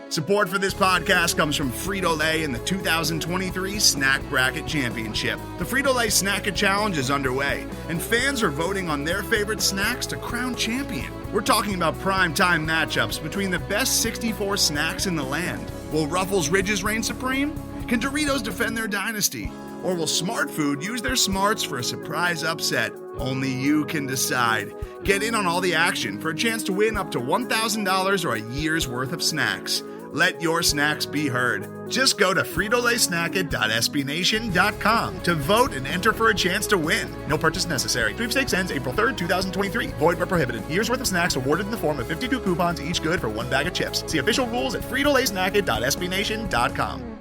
Support for this podcast comes from Frito-Lay in the 2023 Snack Bracket Championship. The Frito-Lay Snack-It Challenge is underway, and fans are voting on their favorite snacks to crown champion. We're talking about prime-time matchups between the best 64 snacks in the land. Will Ruffles Ridges reign supreme? Can Doritos defend their dynasty? Or will Smart Food use their smarts for a surprise upset? Only you can decide. Get in on all the action for a chance to win up to $1,000 or a year's worth of snacks. Let your snacks be heard. Just go to fritolaysnacket.sbnation.com to vote and enter for a chance to win. No purchase necessary. Sweepstakes ends April 3rd, 2023. Void where prohibited. Year's worth of snacks awarded in the form of 52 coupons, each good for one bag of chips. See official rules at fritolaysnacket.sbnation.com.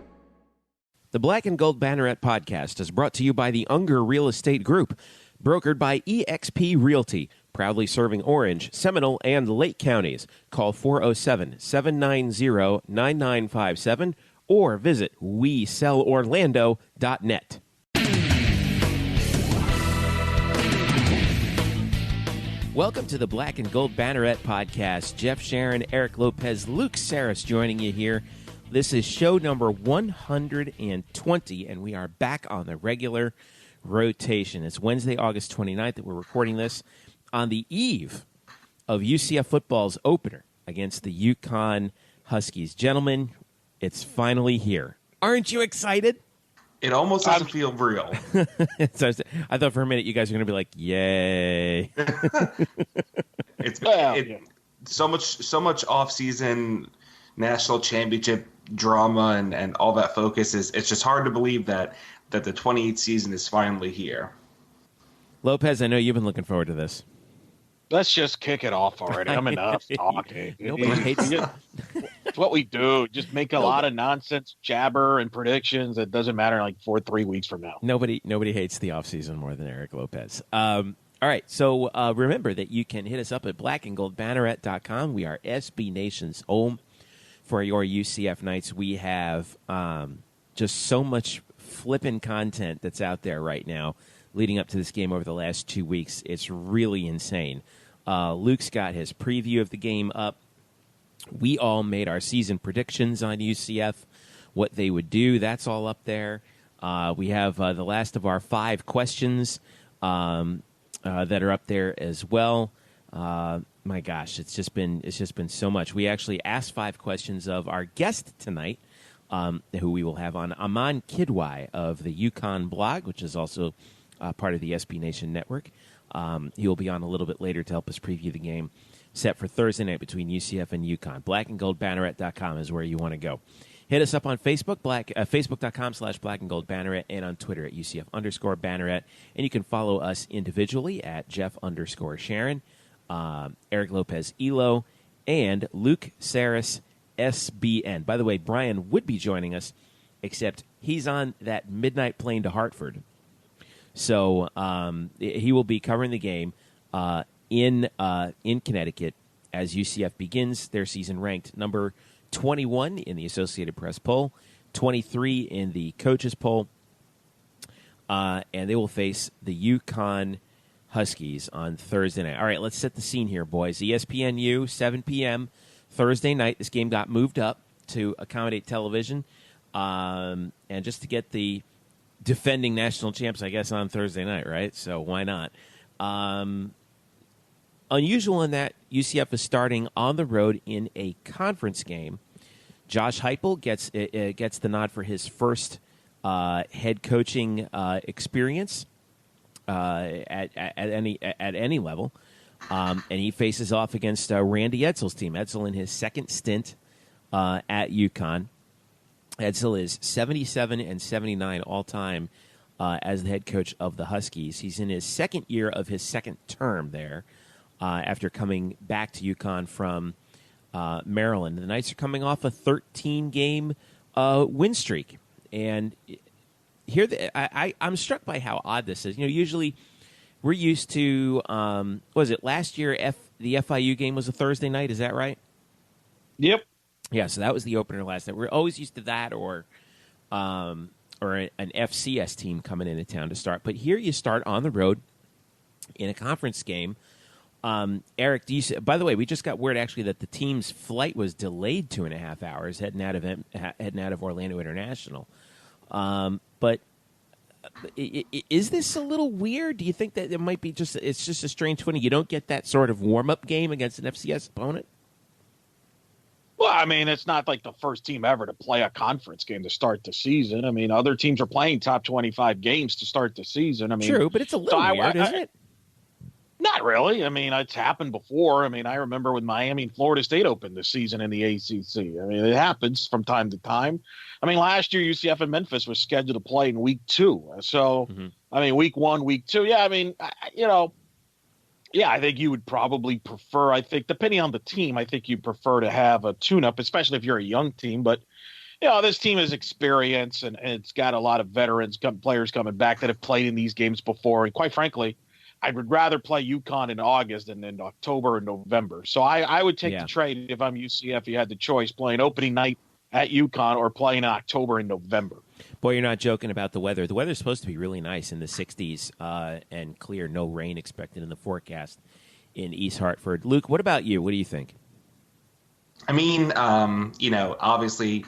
The Black and Gold Banneret Podcast is brought to you by the Unger Real Estate Group, brokered by eXp Realty, proudly serving Orange, Seminole, and Lake counties. Call 407-790-9957 or visit WeSellOrlando.net. Welcome to the Black and Gold Banneret Podcast. Jeff, Sharon, Eric Lopez, Luke Sarris joining you here. This is show number 120, and we are back on the regular rotation. It's Wednesday, August 29th that we're recording this on the eve of UCF football's opener against the UConn Huskies. Gentlemen, it's finally here. Aren't you excited? It almost doesn't feel real. So I thought for a minute you guys were going to be like, yay. It's so much off-season national championship drama and all that focus. It's just hard to believe that the 28th season is finally here. Lopez, I know you've been looking forward to this. Let's just kick it off already. I'm enough talking. Nobody hates it. It's what we do. Just make a lot of nonsense jabber and predictions. It doesn't matter like 3 weeks from now. Nobody hates the offseason more than Eric Lopez. All right, so remember that you can hit us up at blackandgoldbanneret.com. We are SB Nation's home for your UCF Knights. We have just so much flippin' content that's out there right now leading up to this game over the last 2 weeks. It's really insane. Luke's got his preview of the game up. We all made our season predictions on UCF, what they would do. That's all up there. We have the last of our 5 questions that are up there as well. My gosh, it's just been so much. We actually asked 5 questions of our guest tonight, who we will have on, Aman Kidwai of the UConn blog, which is also part of the SB Nation network. He will be on a little bit later to help us preview the game set for Thursday night between UCF and UConn. Blackandgoldbanneret.com is where you want to go. Hit us up on Facebook, facebook.com/blackandgoldbanneret, and on Twitter at UCF_Banneret. And you can follow us individually at Jeff_Sharon, Eric Lopez Elo, and Luke Sarris SBN. By the way, Brian would be joining us, except he's on that midnight plane to Hartford. So he will be covering the game in Connecticut as UCF begins their season ranked number 21 in the Associated Press poll, 23 in the coaches poll, and they will face the UConn Huskies on Thursday night. All right, let's set the scene here, boys. ESPNU, 7 p.m. Thursday night. This game got moved up to accommodate television, and just to get the defending national champs, I guess, on Thursday night, right? So why not? Unusual in that UCF is starting on the road in a conference game. Josh Heupel gets the nod for his first head coaching experience at any level, and he faces off against Randy Edsall's team. Edsall in his second stint at UConn. Edsall is 77 and 79 all time as the head coach of the Huskies. He's in his second year of his second term there after coming back to UConn from Maryland. The Knights are coming off a 13-game win streak. And here, I'm struck by how odd this is. You know, usually we're used to, what was it, last year the FIU game was a Thursday night, is that right? Yep. Yeah, so that was the opener last night. We're always used to that or an FCS team coming into town to start. But here you start on the road in a conference game Eric, by the way, we just got word actually that the team's flight was delayed 2.5 hours heading out of Orlando International. But is this a little weird? Do you think that it might be it's just a strange feeling? You don't get that sort of warm-up game against an FCS opponent? Well, I mean, it's not like the first team ever to play a conference game to start the season. I mean, other teams are playing top 25 games to start the season. I mean, true, but it's a little weird, isn't it? Not really. I mean, it's happened before. I mean, I remember when Miami and Florida State opened the season in the ACC. I mean, it happens from time to time. I mean, last year, UCF and Memphis was scheduled to play in week 2. So, I mean, week 1, week 2. Yeah, I mean, I think you would probably prefer, I think, depending on the team, I think you'd prefer to have a tune-up, especially if you're a young team. But, this team is experienced, and it's got a lot of veterans, players coming back that have played in these games before. And quite frankly, I would rather play UConn in August than in October and November. So I would take the trade if I'm UCF. You had the choice playing opening night at UConn or playing in October and November. Boy, you're not joking about the weather. The weather's supposed to be really nice in the 60s and clear, no rain expected in the forecast in East Hartford. Luke, what about you? What do you think? I mean, obviously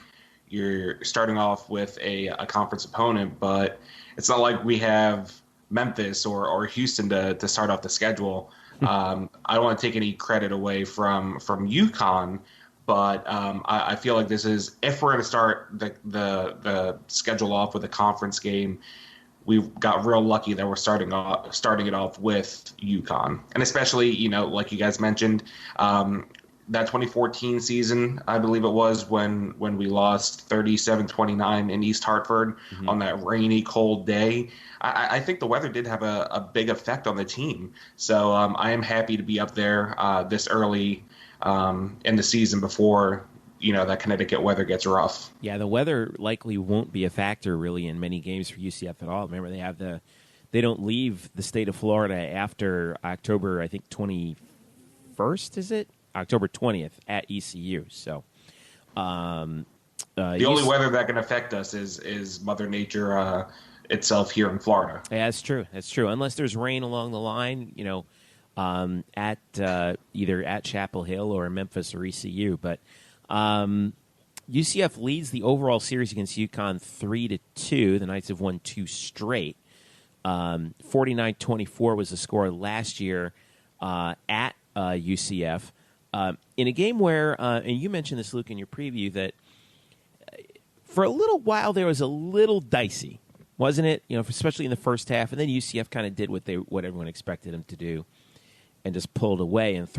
you're starting off with a conference opponent, but it's not like we have Memphis or Houston to start off the schedule. I don't want to take any credit away from UConn, but I feel like this is, if we're going to start the schedule off with a conference game, we've got real lucky that we're starting it off with UConn, and especially like you guys mentioned, that 2014 season, I believe it was, when we lost 37-29 in East Hartford on that rainy, cold day. I think the weather did have a big effect on the team. So I am happy to be up there this early in the season before that Connecticut weather gets rough. Yeah, the weather likely won't be a factor really in many games for UCF at all. Remember, they don't leave the state of Florida after October, I think 21st, is it? October 20th at ECU. So the only weather that can affect us is Mother Nature itself here in Florida. Yeah, that's true. That's true. Unless there's rain along the line, at either at Chapel Hill or Memphis or ECU. But UCF leads the overall series against UConn 3-2. The Knights have won 2 straight. 49-24 was the score last year at UCF. In a game where, and you mentioned this, Luke, in your preview, that for a little while there was a little dicey, wasn't it? Especially in the first half, and then UCF kind of did what everyone expected them to do, and just pulled away and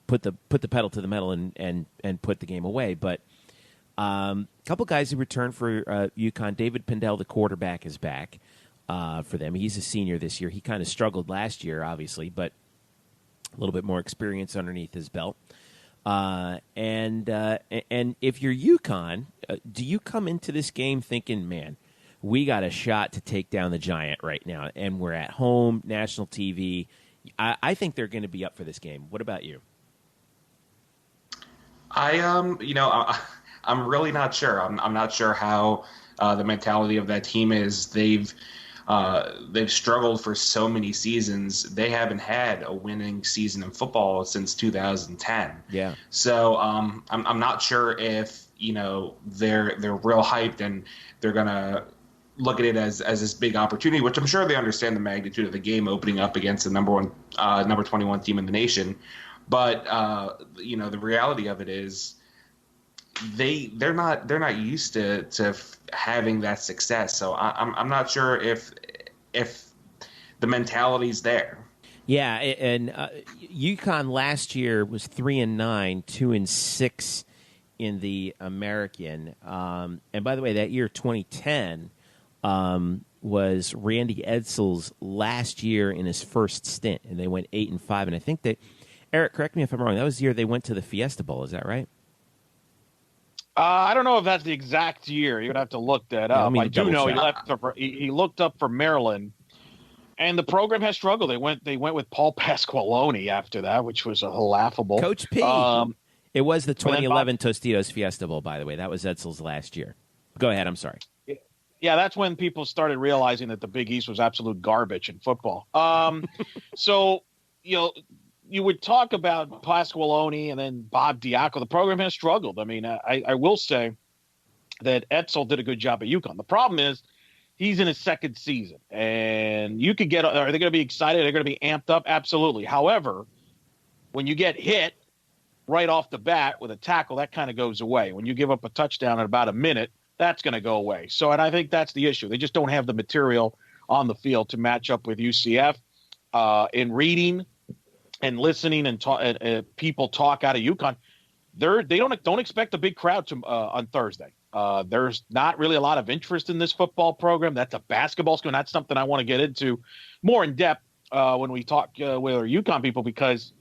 put the pedal to the metal and put the game away. But a couple guys who returned for UConn. David Pendell, the quarterback, is back for them. He's a senior this year. He kind of struggled last year, obviously, but a little bit more experience underneath his belt. And if you're UConn, do you come into this game thinking, man, we got a shot to take down the Giant right now, and we're at home, national TV? I think they're going to be up for this game. What about you? I'm really not sure. I'm not sure how the mentality of that team is. They've struggled for so many seasons. They haven't had a winning season in football since 2010. Yeah. So I'm not sure if they're real hyped and they're gonna look at it as this big opportunity, which I'm sure they understand the magnitude of the game opening up against the number 21 team in the nation. But the reality of it is they're not used to having that success. So I'm not sure if the mentality's there. Yeah, and UConn last year was 3-9, 2-6 in the American. And by the way, that year 2010 was Randy Edsall's last year in his first stint, and they went 8-5. And I think that, Eric, correct me if I'm wrong, that was the year they went to the Fiesta Bowl. Is that right? I don't know if that's the exact year. You'd have to look that up. I do know he looked up for Maryland, and the program has struggled. They went with Paul Pasqualoni after that, which was a laughable. Coach P. It was the 2011 Tostitos Fiesta Bowl, by the way. That was Edsall's last year. Go ahead. I'm sorry. Yeah, that's when people started realizing that the Big East was absolute garbage in football. So, you would talk about Pasqualoni and then Bob Diaco. The program has struggled. I mean, I will say that Etzel did a good job at UConn. The problem is he's in his second season, and you could get – are they going to be excited? Are they going to be amped up? Absolutely. However, when you get hit right off the bat with a tackle, that kind of goes away. When you give up a touchdown in about a minute, that's going to go away. So, and I think that's the issue. They just don't have the material on the field to match up with UCF. In reading and listening and people talk out of UConn, they don't expect a big crowd on Thursday. There's not really a lot of interest in this football program. That's a basketball school. And that's something I want to get into more in depth when we talk with our UConn people, because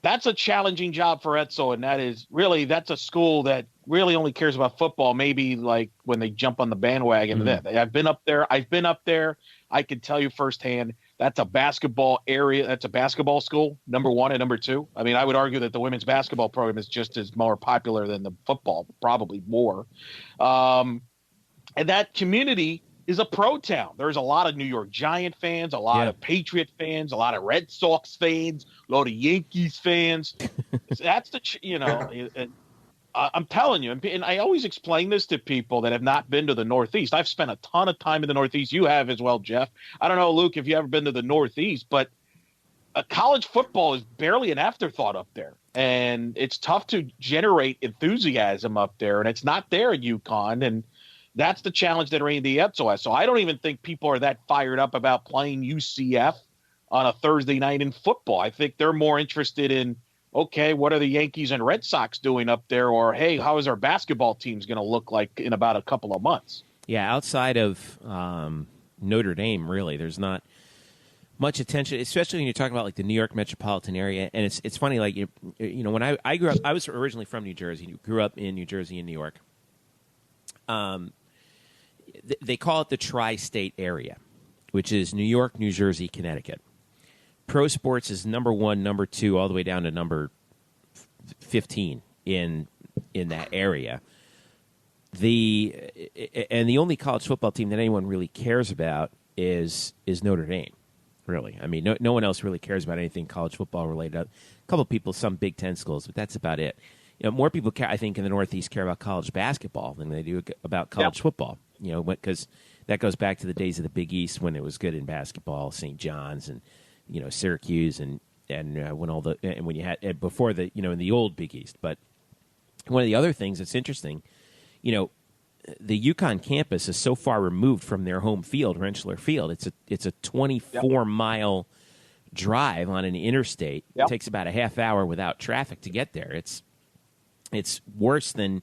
that's a challenging job for Etzel, and that's a school that really only cares about football. Maybe like when they jump on the bandwagon. Mm-hmm. I've been up there. I can tell you firsthand. That's a basketball area. That's a basketball school, number one and number two. I mean, I would argue that the women's basketball program is just as more popular than the football, probably more. And that community is a pro town. There's a lot of New York Giant fans, a lot of Patriot fans, a lot of Red Sox fans, a lot of Yankees fans. That's I'm telling you, and I always explain this to people that have not been to the Northeast. I've spent a ton of time in the Northeast. You have as well, Jeff. I don't know, Luke, if you ever been to the Northeast, but college football is barely an afterthought up there. And it's tough to generate enthusiasm up there, and it's not there at UConn. And that's the challenge that Randy Etzel has. So I don't even think people are that fired up about playing UCF on a Thursday night in football. I think they're more interested in, okay, what are the Yankees and Red Sox doing up there? Or, hey, how is our basketball teams going to look like in about a couple of months? Yeah, outside of Notre Dame, really, there's not much attention, especially when you're talking about like the New York metropolitan area. And it's funny, like, you know, when I grew up, I was originally from New Jersey, grew up in New Jersey and New York. They call it the tri-state area, which is New York, New Jersey, Connecticut. Pro sports is number 1, number 2, all the way down to number 15 in that area. And the only college football team that anyone really cares about is Notre Dame. Really, I mean, no one else really cares about anything college football related. A couple of people, some Big Ten schools, but that's about it. You know, more people, I think, in the Northeast care about college basketball than they do about college football. You know, because that goes back to the days of the Big East when it was good in basketball, St. John's and, you know, Syracuse and when you had before the, you know, in the old Big East. But one of the other things that's interesting, you know, the UConn campus is so far removed from their home field, Rentschler Field. It's a 24-mile drive on an interstate. It takes about a half hour without traffic to get there. It's worse than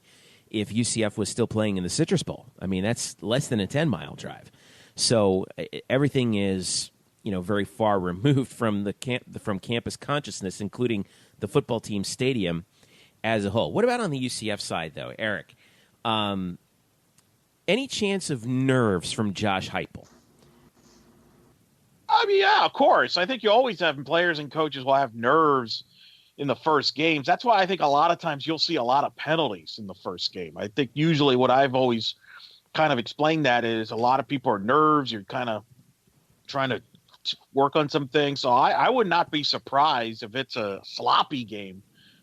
if UCF was still playing in the Citrus Bowl. I mean, that's less than a 10-mile drive. So everything is, you know, very far removed from from campus consciousness, including the football team stadium as a whole. What about on the UCF side, though, Eric? Any chance of nerves from Josh Heupel? I mean, yeah, of course. I think you always have players and coaches will have nerves in the first games. That's why I think a lot of times you'll see a lot of penalties in the first game. I think usually what I've always kind of explained that is a lot of people are nerves. You're kind of trying to work on some things. So I would not be surprised if it's a sloppy game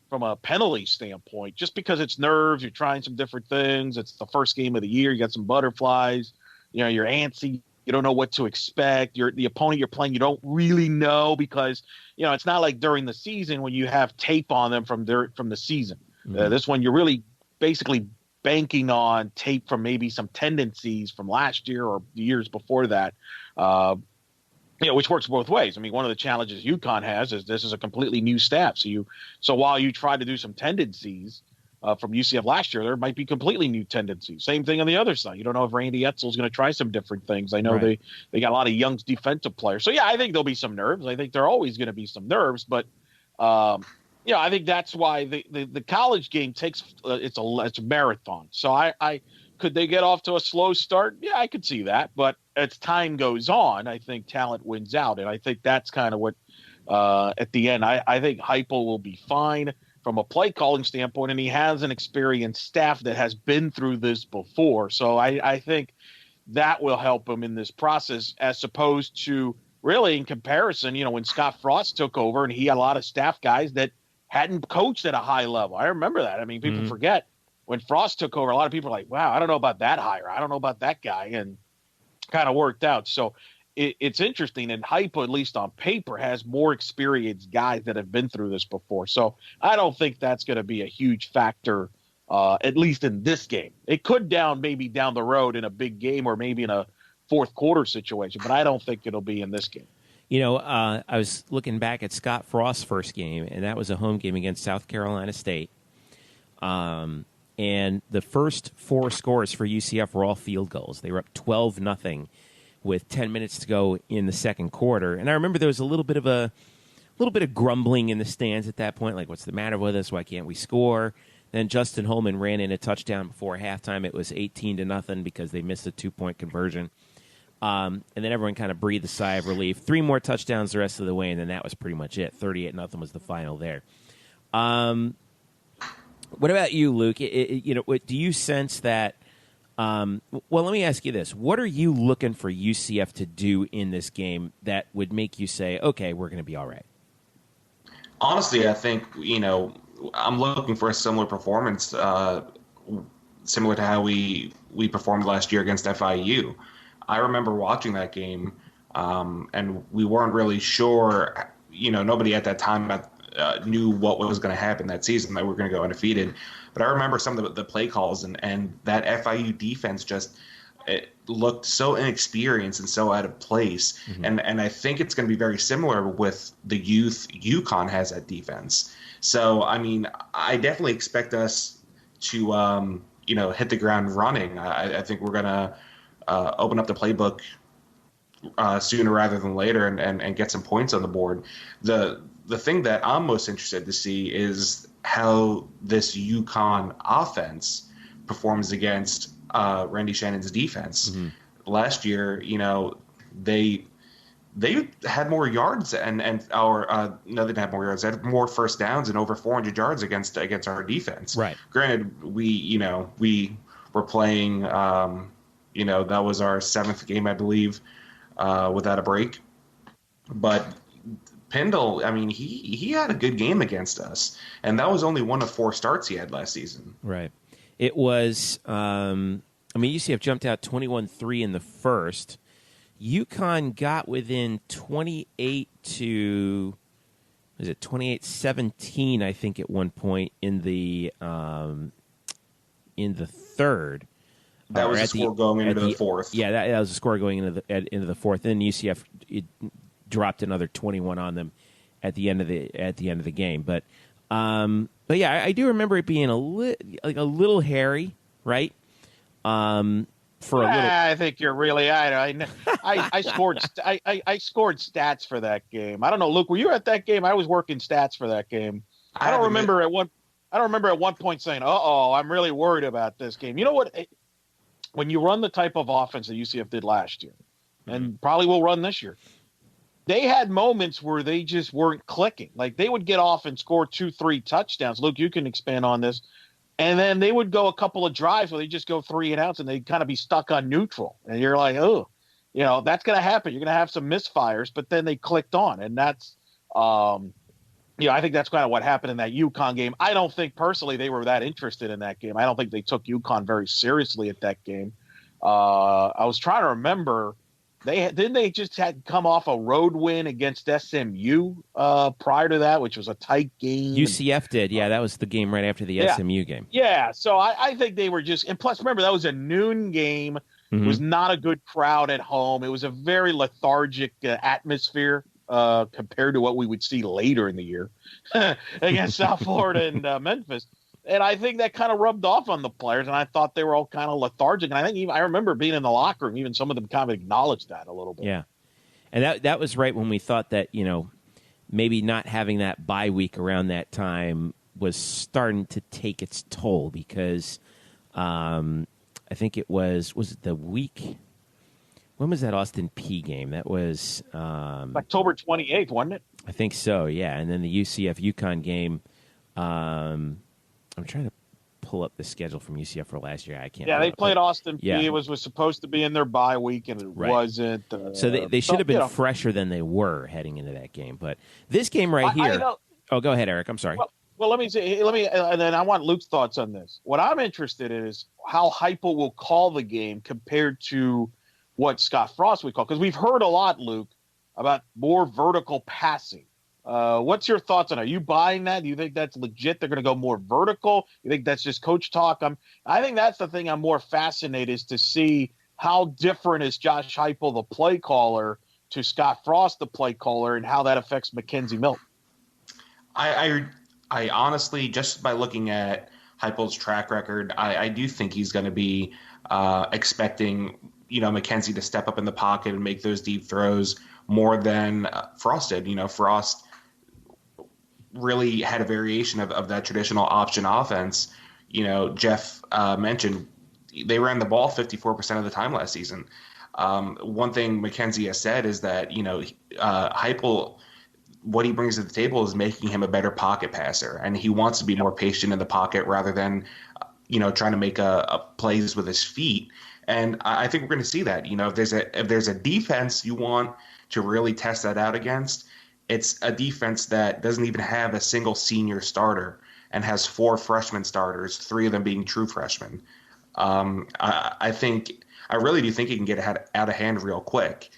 from a penalty standpoint, just because it's nerves. You're trying some different things. It's the first game of the year. You got some butterflies. You know, you're antsy. You don't know what to expect. The opponent you're playing, you don't really know, because, you know, it's not like during the season when you have tape on them from the season. Mm-hmm. This one, you're really basically banking on tape from maybe some tendencies from last year or the years before that, you know, which works both ways. I mean, one of the challenges UConn has is this is a completely new staff. So while you try to do some tendencies from UCF last year, there might be completely new tendencies. Same thing on the other side. You don't know if Randy Etzel is going to try some different things. I know they got a lot of young defensive players. So, yeah, I think there'll be some nerves. I think there are always going to be some nerves. But, you know, I think that's why the college game takes it's a marathon. So I could they get off to a slow start? Yeah, I could see that. But as time goes on, I think talent wins out. And I think that's kind of what at the end, I think Heupel will be fine from a play calling standpoint, and he has an experienced staff that has been through this before. So I think that will help him in this process, as opposed to really in comparison, when Scott Frost took over and he had a lot of staff guys that hadn't coached at a high level. I remember that. I mean, people forget when Frost took over, a lot of people are like, wow, I don't know about that hire. I don't know about that guy. And kind of worked out. So it's interesting. And Hype, at least on paper, has more experienced guys that have been through this before. So I don't think that's going to be a huge factor, at least in this game. It could maybe down the road in a big game or maybe in a fourth quarter situation, but I don't think it'll be in this game. I was looking back at Scott Frost's first game, and that was a home game against South Carolina State. And the first 4 scores for UCF were all field goals. They were up 12-0 with 10 minutes to go in the second quarter. And I remember there was a little bit of grumbling in the stands at that point, like, what's the matter with us? Why can't we score? Then Justin Holman ran in a touchdown before halftime. It was 18-0 because they missed a 2-point conversion. And then everyone kind of breathed a sigh of relief. 3 more touchdowns the rest of the way, and then that was pretty much it. 38-0 was the final there. What about you, Luke? Do you sense that? Well, let me ask you this: what are you looking for UCF to do in this game that would make you say, "Okay, we're going to be all right"? Honestly, I think I'm looking for a similar performance, similar to how we performed last year against FIU. I remember watching that game, and we weren't really sure. Nobody at that time knew what was going to happen that season, that we were going to go undefeated. But I remember some of the play calls, and that FIU defense it looked so inexperienced and so out of place. Mm-hmm. And I think it's going to be very similar with the youth UConn has at defense. So, I mean, I definitely expect us to, hit the ground running. I think we're going to open up the playbook sooner rather than later and get some points on the board. The thing that I'm most interested to see is how this UConn offense performs against Randy Shannon's defense. Mm-hmm. Last year, they had more yards no, they didn't have more yards. They had more first downs and over 400 yards against our defense. Right. Granted, we were playing. That was our 7th game, I believe, without a break. But Pendle, I mean, he had a good game against us, and that was only one of 4 starts he had last season. Right. It was, UCF jumped out 21-3 in the first. UConn got within 28-17, I think, at one point in the third. That was the score going into the fourth. Yeah, that was the score going into the fourth. Then UCF dropped another 21 on them at the end of the game. But yeah, I do remember it being a little hairy, right? I think you're really. I scored. I scored stats for that game. I don't know, Luke. Were you at that game? I was working stats for that game. I don't remember at one point saying, "Uh-oh, I'm really worried about this game." You know what? When you run the type of offense that UCF did last year, and probably will run this year, they had moments where they just weren't clicking. Like, they would get off and score 2-3 touchdowns. Luke, you can expand on this. And then they would go a couple of drives where they just go 3 and outs, and they'd kind of be stuck on neutral. And you're like, oh, that's going to happen. You're going to have some misfires, but then they clicked on. And that's, I think that's kind of what happened in that UConn game. I don't think personally they were that interested in that game. I don't think they took UConn very seriously at that game. I was trying to remember. They just had come off a road win against SMU prior to that, which was a tight game. UCF did, yeah. That was the game right after the SMU game. Yeah, so I think they were just – and plus, remember, that was a noon game. Mm-hmm. It was not a good crowd at home. It was a very lethargic atmosphere compared to what we would see later in the year against South Florida and Memphis. And I think that kind of rubbed off on the players, and I thought they were all kind of lethargic. And I think I remember being in the locker room, even some of them kind of acknowledged that a little bit. Yeah, and that was right when we thought that, maybe not having that bye week around that time was starting to take its toll, because I think it was it the week? When was that Austin Peay game? That was October 28th, wasn't it? I think so, yeah. And then the UCF UConn game. I'm trying to pull up the schedule from UCF for last year. I can't. Yeah, they played Austin yeah. Peay. It was supposed to be in their bye week, and it wasn't. So they should have been fresher than they were heading into that game. But this game right here. Oh, go ahead, Eric. I'm sorry. Well, let me, and then I want Luke's thoughts on this. What I'm interested in is how Heupel will call the game compared to what Scott Frost would call. Because we've heard a lot, Luke, about more vertical passing. What's your thoughts on it? Are you buying that? Do you think that's legit? They're going to go more vertical? You think that's just coach talk? I think that's the thing I'm more fascinated is to see how different is Josh Heupel, the play caller, to Scott Frost, the play caller, and how that affects Mackenzie Milton. I honestly, just by looking at Heupel's track record, I do think he's going to be expecting Mackenzie to step up in the pocket and make those deep throws more than Frost did. Frost really had a variation of that traditional option offense. Jeff mentioned they ran the ball 54% of the time last season. One thing Mackenzie has said is that, Heupel, what he brings to the table is making him a better pocket passer, and he wants to be more patient in the pocket rather than, trying to make a plays with his feet. And I think we're going to see that. If there's a defense you want to really test that out against, it's a defense that doesn't even have a single senior starter and has 4 freshman starters, 3 of them being true freshmen. I really do think he can get out of hand real quick.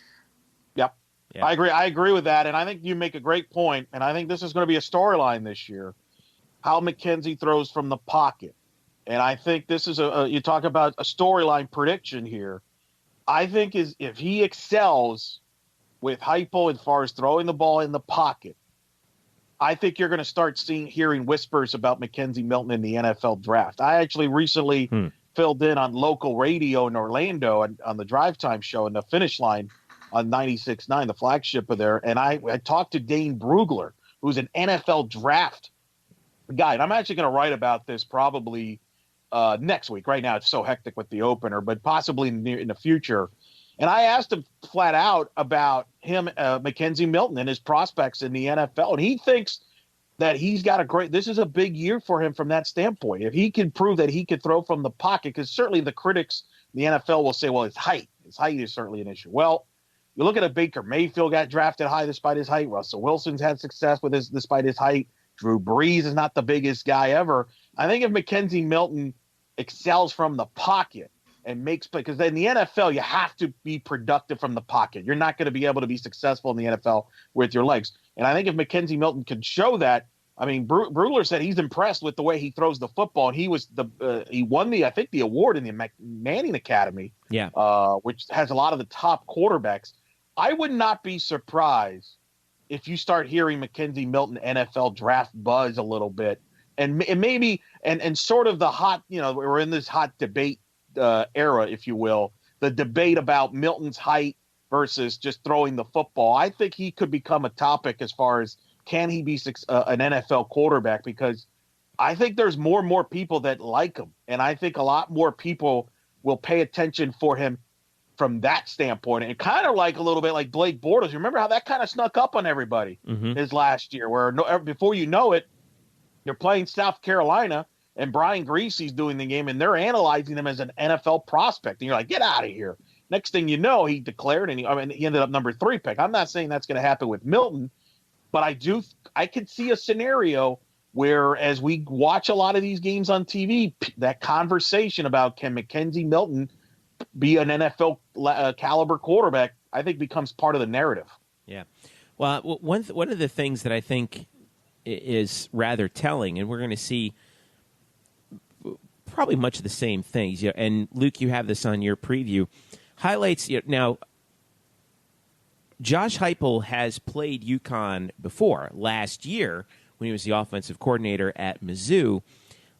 Yep. Yeah. I agree with that. And I think you make a great point. And I think this is going to be a storyline this year, how Mackenzie throws from the pocket. And I think this is you talk about a storyline prediction here. I think if he excels with Heupel as far as throwing the ball in the pocket, I think you're going to start hearing whispers about Mackenzie Milton in the NFL draft. I actually recently filled in on local radio in Orlando on the Drive Time show in the Finish Line on 96.9, the flagship of there. And I talked to Dane Brugler, who's an NFL draft guy. And I'm actually going to write about this probably next week. Right now it's so hectic with the opener, but possibly in the future. And I asked him flat out about him, Mackenzie Milton, and his prospects in the NFL. And he thinks that he's got this is a big year for him from that standpoint. If he can prove that he could throw from the pocket, because certainly the critics in the NFL will say, well, his height is certainly an issue. Well, you look at a Baker Mayfield got drafted high despite his height. Russell Wilson's had success despite his height. Drew Brees is not the biggest guy ever. I think if Mackenzie Milton excels from the pocket and because in the NFL, you have to be productive from the pocket. You're not going to be able to be successful in the NFL with your legs. And I think if Mackenzie Milton can show that, I mean, Brugler said he's impressed with the way he throws the football, and he won the award in the Manning Academy, which has a lot of the top quarterbacks. I would not be surprised if you start hearing Mackenzie Milton NFL draft buzz a little bit, and maybe and sort of the hot, we're in this hot debate era, if you will, the debate about Milton's height versus just throwing the football. I think he could become a topic as far as can he be an NFL quarterback, because I think there's more and more people that like him, and I think a lot more people will pay attention for him from that standpoint. And kind of like a little bit like Blake Bortles. Remember how that kind of snuck up on everybody his last year, where before you know it, you're playing South Carolina and Brian Griese's doing the game and they're analyzing him as an NFL prospect. And you're like, get out of here. Next thing you know, he declared and he ended up number 3 pick. I'm not saying that's going to happen with Milton, but I could see a scenario where, as we watch a lot of these games on TV, that conversation about can Mackenzie Milton be an NFL caliber quarterback, I think becomes part of the narrative. Yeah. Well, one of the things that I think is rather telling, and we're going to see probably much of the same things. And Luke, you have this on your preview. Highlights. Now, Josh Heupel has played UConn before. Last year, when he was the offensive coordinator at Mizzou,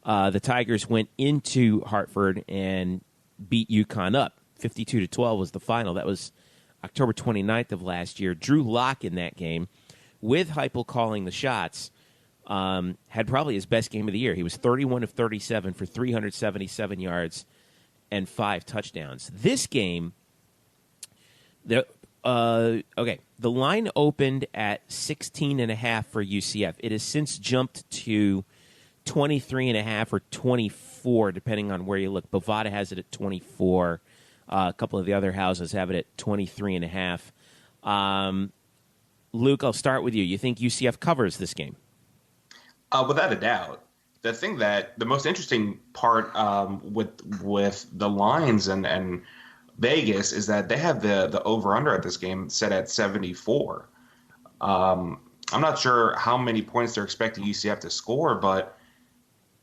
the Tigers went into Hartford and beat UConn up. 52-12 was the final. That was October 29th of last year. Drew Lock in that game, with Heupel calling the shots, had probably his best game of the year. He was 31 of 37 for 377 yards and 5 touchdowns. This game, the line opened at 16.5 for UCF. It has since jumped to 23.5 or 24 24, depending on where you look. Bovada has it at 24. A couple of the other houses have it at 23.5. Luke, I'll start with you. You think UCF covers this game? Without a doubt. The most interesting part with the lines and Vegas is that they have the over-under at this game set at 74. I'm not sure how many points they're expecting UCF to score, but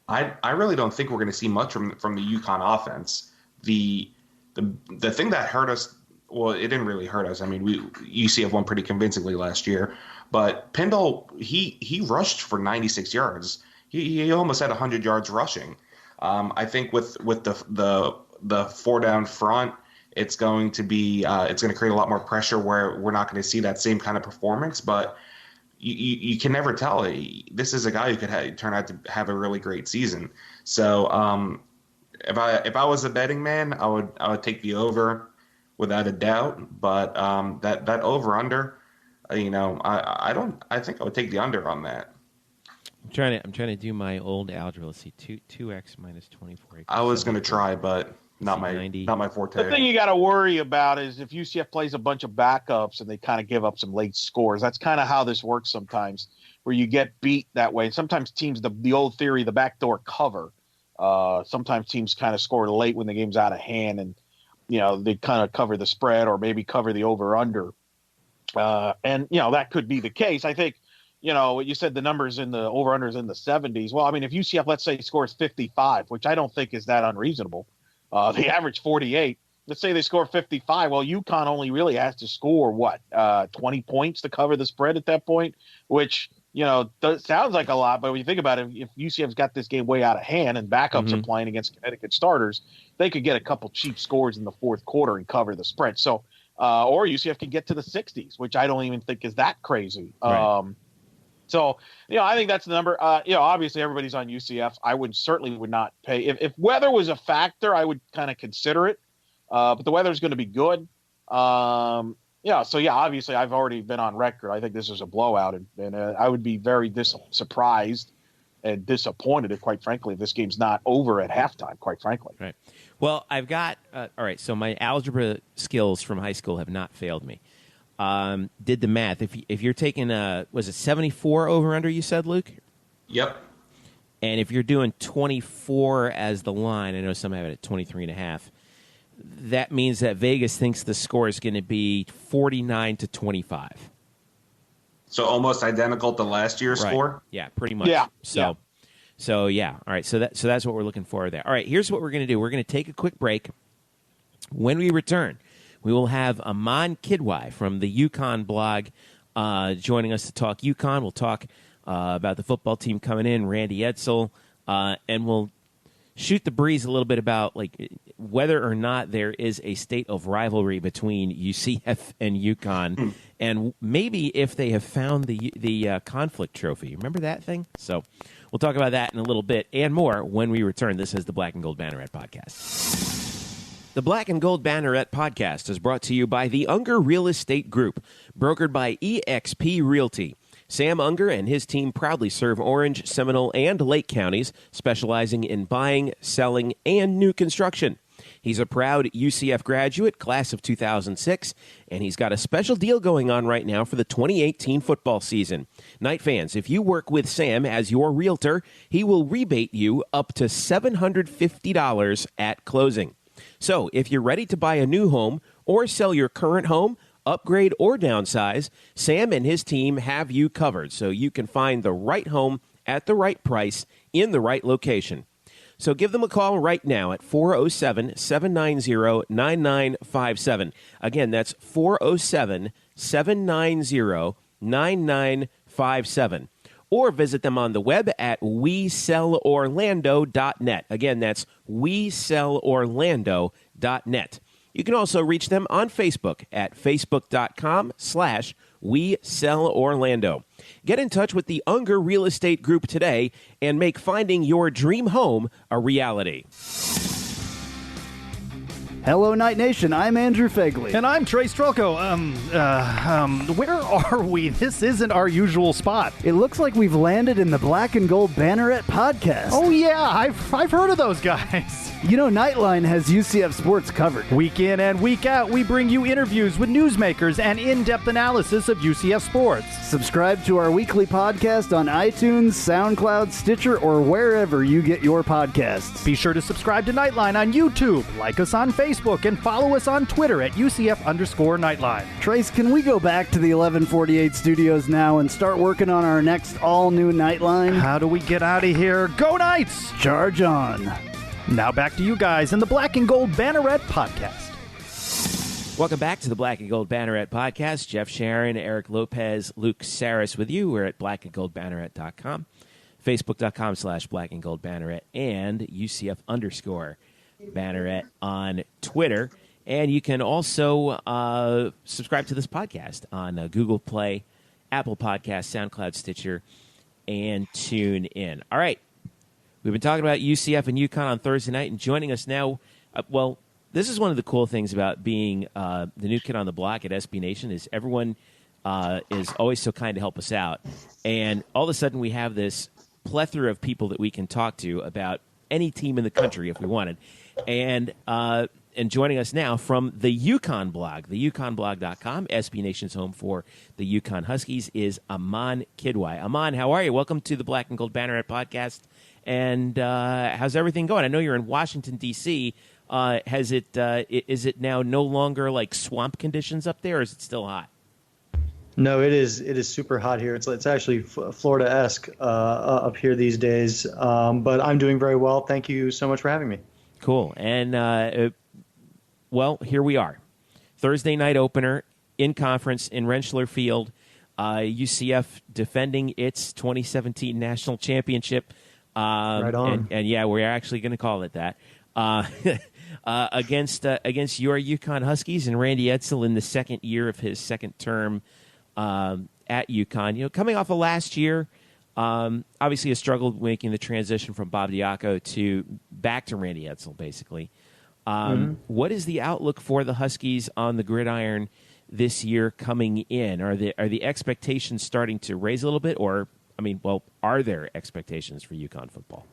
I really don't think we're going to see much from the UConn offense. The thing that hurt us, well, it didn't really hurt us. I mean, UCF won pretty convincingly last year, but Pendle he rushed for 96 yards. He almost had 100 yards rushing. I think with the four down front, it's going to create a lot more pressure where we're not going to see that same kind of performance. But you can never tell. This is a guy who could turn out to have a really great season. So if I was a betting man, I would take the over without a doubt. But that over under, I think I would take the under on that. I'm trying to do my old algebra. Let's see, 2x minus 24. I was going to try, but not my forte. The thing you got to worry about is if UCF plays a bunch of backups and they kind of give up some late scores. That's kind of how this works sometimes, where you get beat that way. Sometimes teams, the old theory, the backdoor cover. Sometimes teams kind of score late when the game's out of hand, and they kind of cover the spread or maybe cover the over under. And that could be the case. I think. You said the numbers in the over-unders in the 70s. Well, I mean, if UCF, let's say, scores 55, which I don't think is that unreasonable, they average 48. Let's say they score 55. Well, UConn only really has to score, 20 points to cover the spread at that point, which, sounds like a lot. But when you think about it, if UCF's got this game way out of hand and backups are playing against Connecticut starters, they could get a couple cheap scores in the fourth quarter and cover the spread. So, or UCF can get to the 60s, which I don't even think is that crazy. Right. So, I think that's the number. Obviously everybody's on UCF. I certainly would not pay. If weather was a factor, I would kind of consider it. But the weather's going to be good. Obviously I've already been on record. I think this is a blowout, and I would be very surprised and disappointed if, quite frankly, if this game's not over at halftime, quite frankly. Right. Well, I've got, all right, so my algebra skills from high school have not failed me. Did the math. If you're taking was it 74 over under, you said, Luke? Yep. And if you're doing 24 as the line, I know some have it at 23.5. That means that Vegas thinks the score is going to be 49-25. So almost identical to last year's score? Yeah, pretty much. Yeah. So yeah. All right. So that's what we're looking for there. All right. Here's what we're going to do. We're going to take a quick break. When we return, we will have Aman Kidwai from the UConn blog joining us to talk UConn. We'll talk about the football team coming in, Randy Edsel, and we'll shoot the breeze a little bit about whether or not there is a state of rivalry between UCF and UConn, and maybe if they have found the conflict trophy. Remember that thing? So we'll talk about that in a little bit and more when we return. This is the Black and Gold Banneret Podcast. The Black and Gold Banneret Podcast is brought to you by the Unger Real Estate Group, brokered by eXp Realty. Sam Unger and his team proudly serve Orange, Seminole, and Lake counties, specializing in buying, selling, and new construction. He's a proud UCF graduate, class of 2006, and he's got a special deal going on right now for the 2018 football season. Night fans, if you work with Sam as your realtor, he will rebate you up to $750 at closing. So, if you're ready to buy a new home or sell your current home, upgrade or downsize, Sam and his team have you covered so you can find the right home at the right price in the right location. So give them a call right now at 407-790-9957. Again, that's 407-790-9957. Or visit them on the web at WeSellOrlando.net. Again, that's WeSellOrlando.net. You can also reach them on Facebook at facebook.com/WeSellOrlando. Get in touch with the Unger Real Estate Group today and make finding your dream home a reality. Hello, Night Nation. I'm Andrew Fegley. And I'm Trey Strelko. Where are we? This isn't our usual spot. It looks like we've landed in the Black and Gold Banneret Podcast. Oh, yeah. I've heard of those guys. You know, Nightline has UCF sports covered. Week in and week out, we bring you interviews with newsmakers and in-depth analysis of UCF sports. Subscribe to our weekly podcast on iTunes, SoundCloud, Stitcher, or wherever you get your podcasts. Be sure to subscribe to Nightline on YouTube, like us on Facebook, and follow us on Twitter at UCF_Nightline. Trace, can we go back to the 1148 studios now and start working on our next all-new Nightline? How do we get out of here? Go Knights! Charge on. Now back to you guys in the Black and Gold Banneret Podcast. Welcome back to the Black and Gold Banneret Podcast. Jeff Sharon, Eric Lopez, Luke Sarris with you. We're at blackandgoldbanneret.com, facebook.com/Black and Gold Banneret, and UCF_Banneret on Twitter. And you can also subscribe to this podcast on Google Play, Apple Podcasts, SoundCloud, Stitcher, and TuneIn. All right. We've been talking about UCF and UConn on Thursday night, and joining us now, this is one of the cool things about being the new kid on the block at SB Nation is everyone is always so kind to help us out. And all of a sudden we have this plethora of people that we can talk to about any team in the country if we wanted. And joining us now from the UConn blog, the UConnblog.com, SB Nation's home for the UConn Huskies, is Aman Kidwai. Aman, how are you? Welcome to the Black and Gold Banneret Podcast. And how's everything going? I know you're in Washington, D.C. Is it now no longer like swamp conditions up there, or is it still hot? No, it is super hot here. It's actually Florida-esque up here these days. But I'm doing very well. Thank you so much for having me. Cool. And, here we are. Thursday night opener in conference in Rentschler Field. UCF defending its 2017 national championship. Right on. And yeah, we're actually going to call it that. Against your UConn Huskies and Randy Edsall in the second year of his second term at UConn. You know, coming off of last year, obviously has struggled making the transition from Bob Diaco back to Randy Edsall, basically. What is the outlook for the Huskies on the gridiron this year coming in? Are the expectations starting to raise a little bit, or are there expectations for UConn football?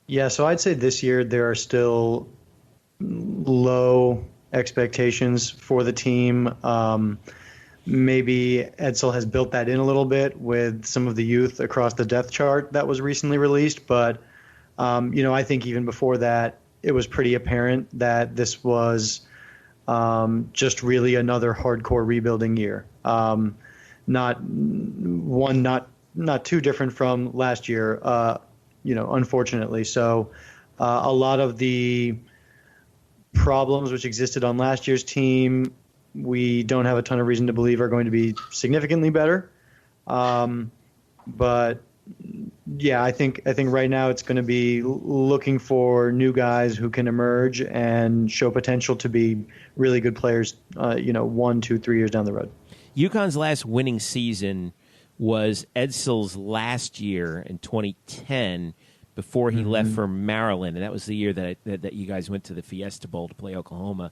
Yeah, so I'd say this year there are still low expectations for the team. Maybe Edsall has built that in a little bit with some of the youth across the depth chart that was recently released. But, I think even before that, it was pretty apparent that this was just really another hardcore rebuilding year. Not too different from last year, unfortunately. So a lot of the problems which existed on last year's team, we don't have a ton of reason to believe are going to be significantly better. But yeah, I think right now it's going to be looking for new guys who can emerge and show potential to be really good players, 1, 2, 3 years down the road. UConn's last winning season was Edsall's last year in 2010 before he left for Maryland, and that was the year that you guys went to the Fiesta Bowl to play Oklahoma.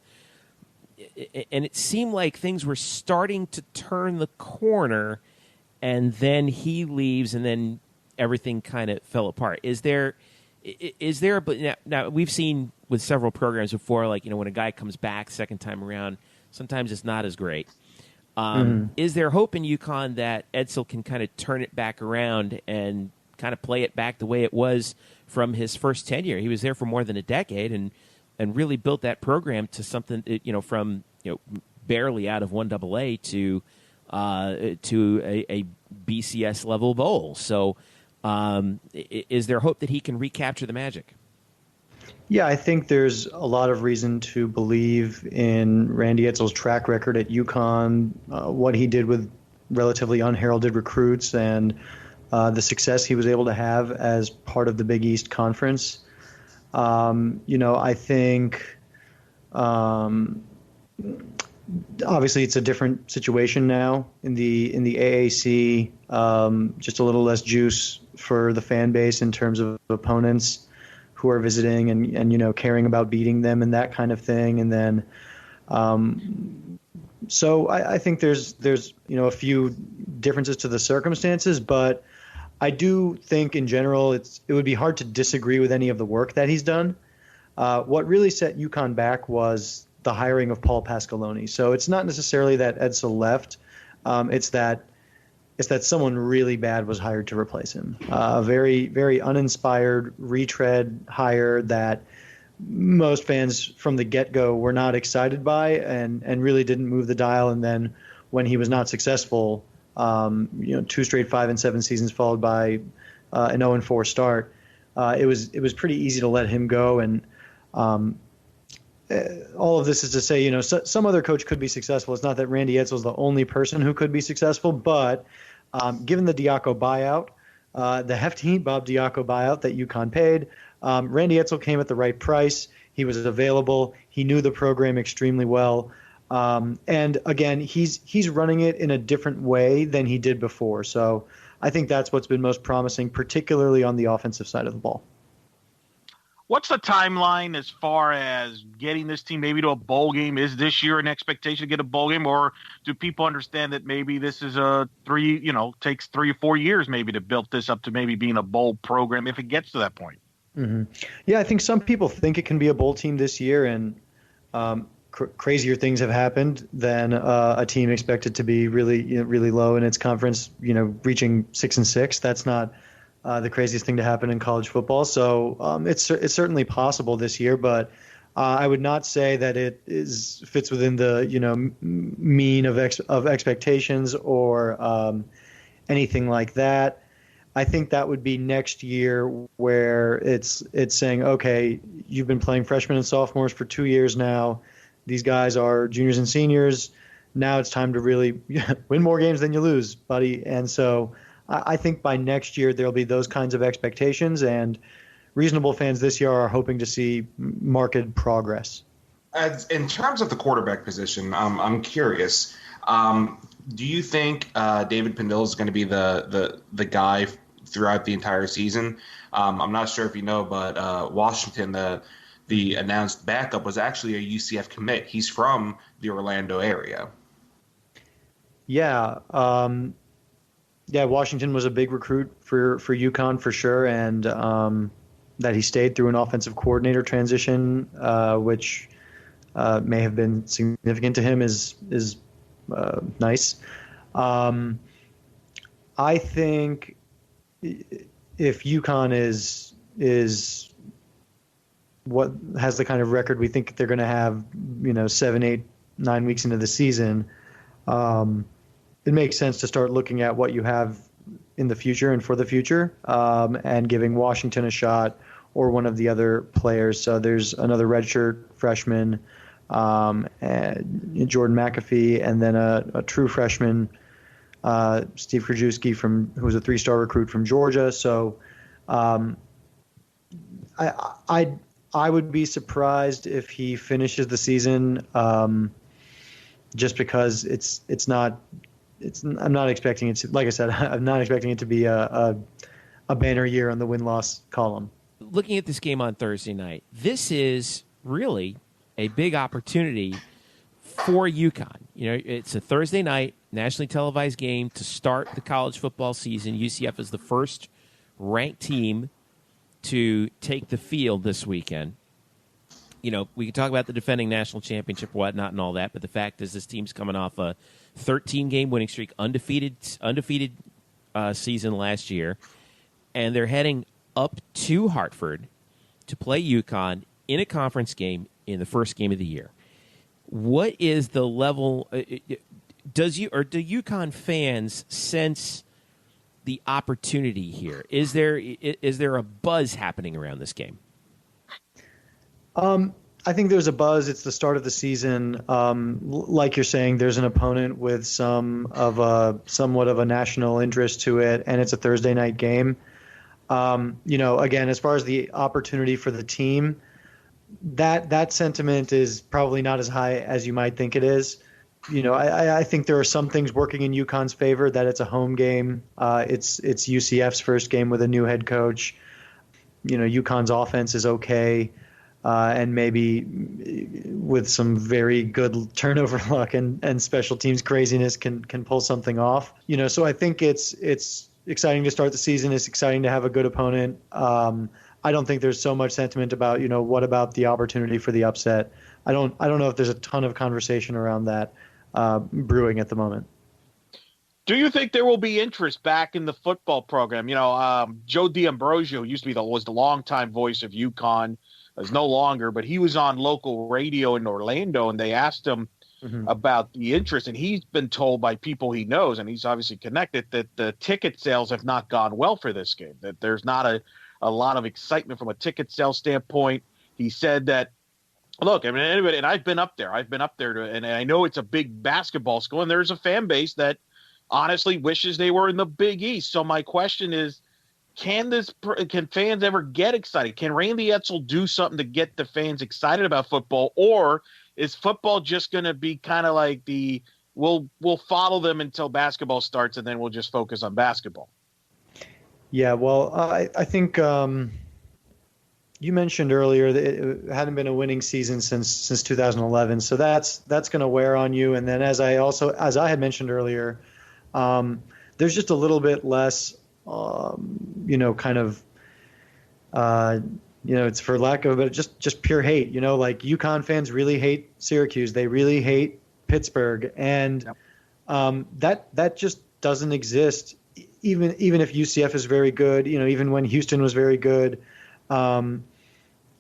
And it seemed like things were starting to turn the corner, and then he leaves, and then everything kind of fell apart. Is there but now we've seen with several programs before, like, when a guy comes back second time around, sometimes it's not as great. Is there hope in UConn that Edsall can kind of turn it back around and kind of play it back the way it was from his first tenure? He was there for more than a decade and really built that program to something, from barely out of 1AA to a BCS level bowl. So is there hope that he can recapture the magic? Yeah, I think there's a lot of reason to believe in Randy Edsall's track record at UConn, what he did with relatively unheralded recruits, and the success he was able to have as part of the Big East Conference. I think obviously it's a different situation now in the AAC, just a little less juice for the fan base in terms of opponents who are visiting and caring about beating them and that kind of thing. And then, so I think there's a few differences to the circumstances, but I do think in general it would be hard to disagree with any of the work that he's done. What really set UConn back was the hiring of Paul Pasqualoni. So it's not necessarily that Edsel left. It's that someone really bad was hired to replace him. A very, very uninspired retread hire that most fans from the get-go were not excited by and really didn't move the dial. And then when he was not successful, 2 straight 5-7 seasons followed by an 0-4 start, it was pretty easy to let him go. And all of this is to say, some other coach could be successful. It's not that Randy Edsel is the only person who could be successful, but given the Diaco buyout, the hefty Bob Diaco buyout that UConn paid, Randy Edsel came at the right price. He was available. He knew the program extremely well. And again, he's running it in a different way than he did before. So I think that's what's been most promising, particularly on the offensive side of the ball. What's the timeline as far as getting this team maybe to a bowl game? Is this year an expectation to get a bowl game, or do people understand that maybe this is takes 3 or 4 years maybe to build this up to maybe being a bowl program if it gets to that point? Mm-hmm. Yeah, I think some people think it can be a bowl team this year, and crazier things have happened than a team expected to be really low in its conference, reaching 6-6. That's not the craziest thing to happen in college football. So it's certainly possible this year, but I would not say that it fits within the mean of expectations or anything like that. I think that would be next year, where it's saying, okay, you've been playing freshmen and sophomores for 2 years now. These guys are juniors and seniors. Now it's time to really win more games than you lose, buddy. And so I think by next year there'll be those kinds of expectations, and reasonable fans this year are hoping to see marked progress. In terms of the quarterback position, I'm curious. Do you think David Pendle is going to be the guy throughout the entire season? I'm not sure if you know, but Washington, the announced backup, was actually a UCF commit. He's from the Orlando area. Yeah. Washington was a big recruit for UConn for sure, and that he stayed through an offensive coordinator transition, which may have been significant to him, is nice. I think if UConn is what has the kind of record we think they're going to have, 7, 8, 9 weeks into the season, it makes sense to start looking at what you have in the future and for the future, and giving Washington a shot or one of the other players. So there's another redshirt freshman, Jordan McAfee, and then a true freshman, Steve Krajewski, who was a 3-star recruit from Georgia. So I would be surprised if he finishes the season, just because I'm not expecting it to, like I said, I'm not expecting it to be a banner year on the win-loss column. Looking at this game on Thursday night, this is really a big opportunity for UConn. It's a Thursday night, nationally televised game to start the college football season. UCF is the first ranked team to take the field this weekend. We can talk about the defending national championship, whatnot, and all that, but the fact is this team's coming off a 13-game winning streak, undefeated season last year, and they're heading up to Hartford to play UConn in a conference game in the first game of the year. What is the level? Do UConn fans sense the opportunity here? Is there a buzz happening around this game? I think there's a buzz. It's the start of the season. Like you're saying, there's an opponent with somewhat of a national interest to it, and it's a Thursday night game. Again, as far as the opportunity for the team, that sentiment is probably not as high as you might think it is. I think there are some things working in UConn's favor, that it's a home game. It's UCF's first game with a new head coach. UConn's offense is okay, and maybe with some very good turnover luck and special teams craziness can pull something off. So I think it's exciting to start the season. It's exciting to have a good opponent. I don't think there's so much sentiment about, what about the opportunity for the upset. I don't know if there's a ton of conversation around that brewing at the moment. Do you think there will be interest back in the football program? Joe D'Ambrosio was the longtime voice of UConn, is no longer, but he was on local radio in Orlando, and they asked him about the interest, and he's been told by people he knows, and he's obviously connected, that the ticket sales have not gone well for this game, that there's not a lot of excitement from a ticket sales standpoint. He said that, look, anybody, and I've been up there, and I know it's a big basketball school, and there's a fan base that honestly wishes they were in the Big East. So my question is, can fans ever get excited? Can Randy Edsall do something to get the fans excited about football, or is football just going to be kind of like we'll follow them until basketball starts, and then we'll just focus on basketball? Yeah, well, I think you mentioned earlier that it hadn't been a winning season since 2011, so that's going to wear on you. And then as I had mentioned earlier, there's just a little bit less, it's for lack of, but just pure hate. Like UConn fans really hate Syracuse, they really hate Pittsburgh, and that just doesn't exist. Even if UCF is very good, even when Houston was very good,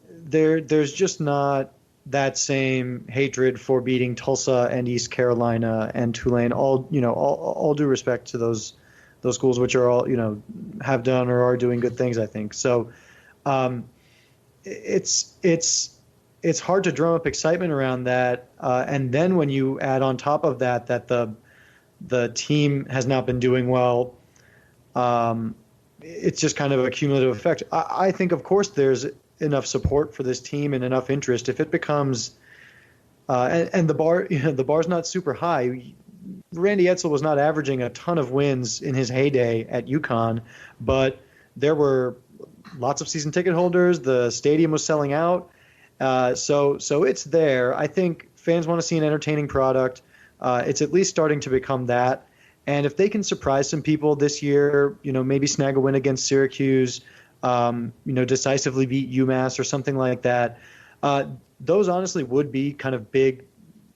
there's just not that same hatred for beating Tulsa and East Carolina and Tulane. All due respect to those schools, which are all have done or are doing good things, I think. So it's hard to drum up excitement around that, and then when you add on top of that the team has not been doing well. It's just kind of a cumulative effect. I think, of course, there's enough support for this team and enough interest. If it becomes, and the bar's not super high. Randy Edsall was not averaging a ton of wins in his heyday at UConn, but there were lots of season ticket holders. The stadium was selling out, so it's there. I think fans want to see an entertaining product. It's at least starting to become that. And if they can surprise some people this year, maybe snag a win against Syracuse, decisively beat UMass or something like that, those honestly would be kind of big,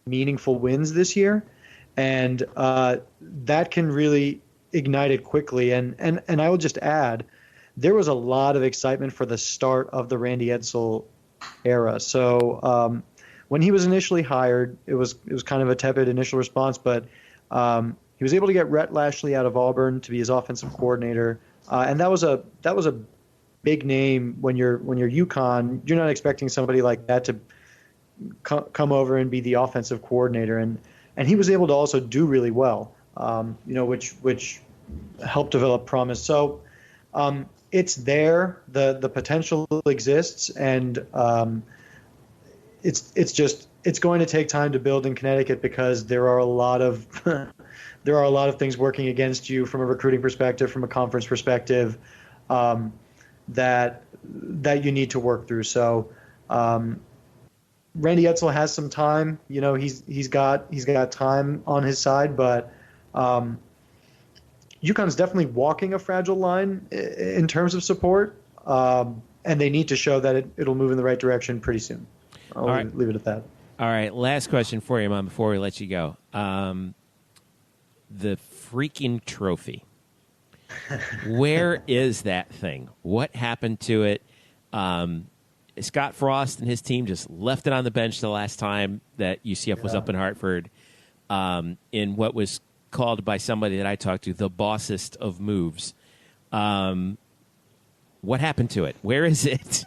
meaningful wins this year. And that can really ignite it quickly. And I will just add, there was a lot of excitement for the start of the Randy Edsall era. So when he was initially hired, it was kind of a tepid initial response, but he was able to get Rhett Lashley out of Auburn to be his offensive coordinator, and that was a big name. When you're UConn, you're not expecting somebody like that to come over and be the offensive coordinator, and he was able to also do really well, which helped develop promise. So it's there, the potential exists, and it's going to take time to build in Connecticut because there are a lot of things working against you from a recruiting perspective, from a conference perspective, that you need to work through. So Randy Edsall has some time. He's got time on his side, but UConn's definitely walking a fragile line in terms of support, and they need to show that it'll move in the right direction pretty soon. I'll leave it at that. All right, last question for you, Mom, before we let you go. The freaking trophy. Where is that thing? What happened to it? Scott Frost and his team just left it on the bench the last time that UCF was up in Hartford in what was called by somebody that I talked to the bossest of moves. What happened to it? Where is it?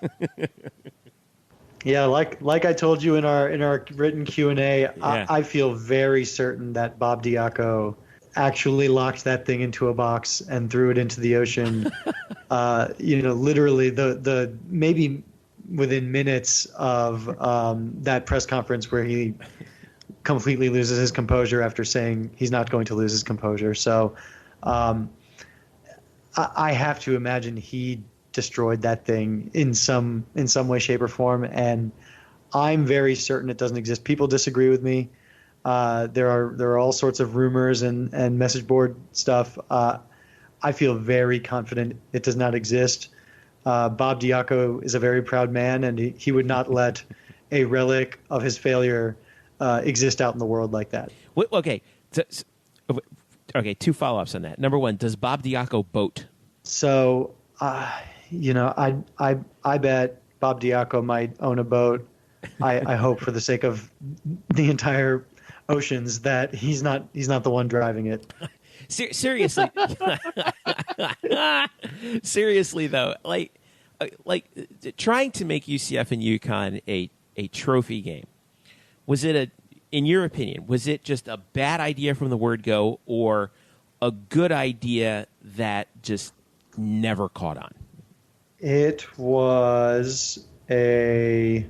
Yeah, like I told you in our written Q&A, I feel very certain that Bob Diaco actually locked that thing into a box and threw it into the ocean. Literally the maybe within minutes of that press conference where he completely loses his composure after saying he's not going to lose his composure. So I have to imagine he destroyed that thing in some way, shape, or form. And I'm very certain it doesn't exist. People disagree with me. There are all sorts of rumors and message board stuff. I feel very confident it does not exist. Bob Diaco is a very proud man, and he would not let a relic of his failure exist out in the world like that. Okay. Okay, 2 follow-ups on that. Number 1, does Bob Diaco boat? So, I bet Bob Diaco might own a boat. I hope for the sake of the entire oceans that he's not the one driving it. Seriously. Seriously though, like trying to make UCF and UConn a trophy game, in your opinion, was it just a bad idea from the word go, or a good idea that just never caught on? It was a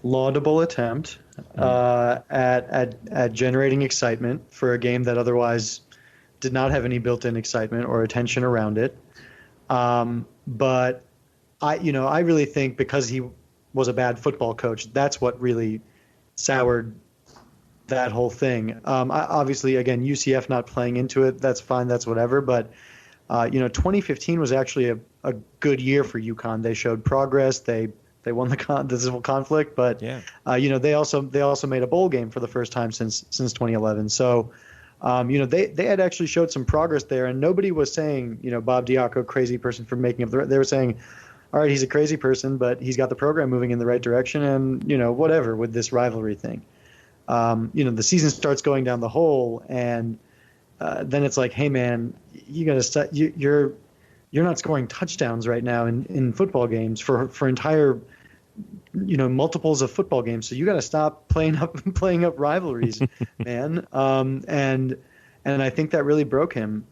laudable attempt at generating excitement for a game that otherwise did not have any built-in excitement or attention around it. But I really think because he was a bad football coach, that's what really soured that whole thing. Obviously, again, UCF not playing into it, that's fine, that's whatever. But 2015 was actually a good year for UConn. They showed progress. They won the civil conflict, but they also made a bowl game for the first time since 2011. So. They had actually showed some progress there, and nobody was saying, Bob Diaco, crazy person for making up they were saying, all right, he's a crazy person, but he's got the program moving in the right direction, and, whatever with this rivalry thing. The season starts going down the hole, and then it's like, hey, man, you got to you're not scoring touchdowns right now in football games for entire multiples of football games. So you got to stop playing up rivalries, man. And I think that really broke him.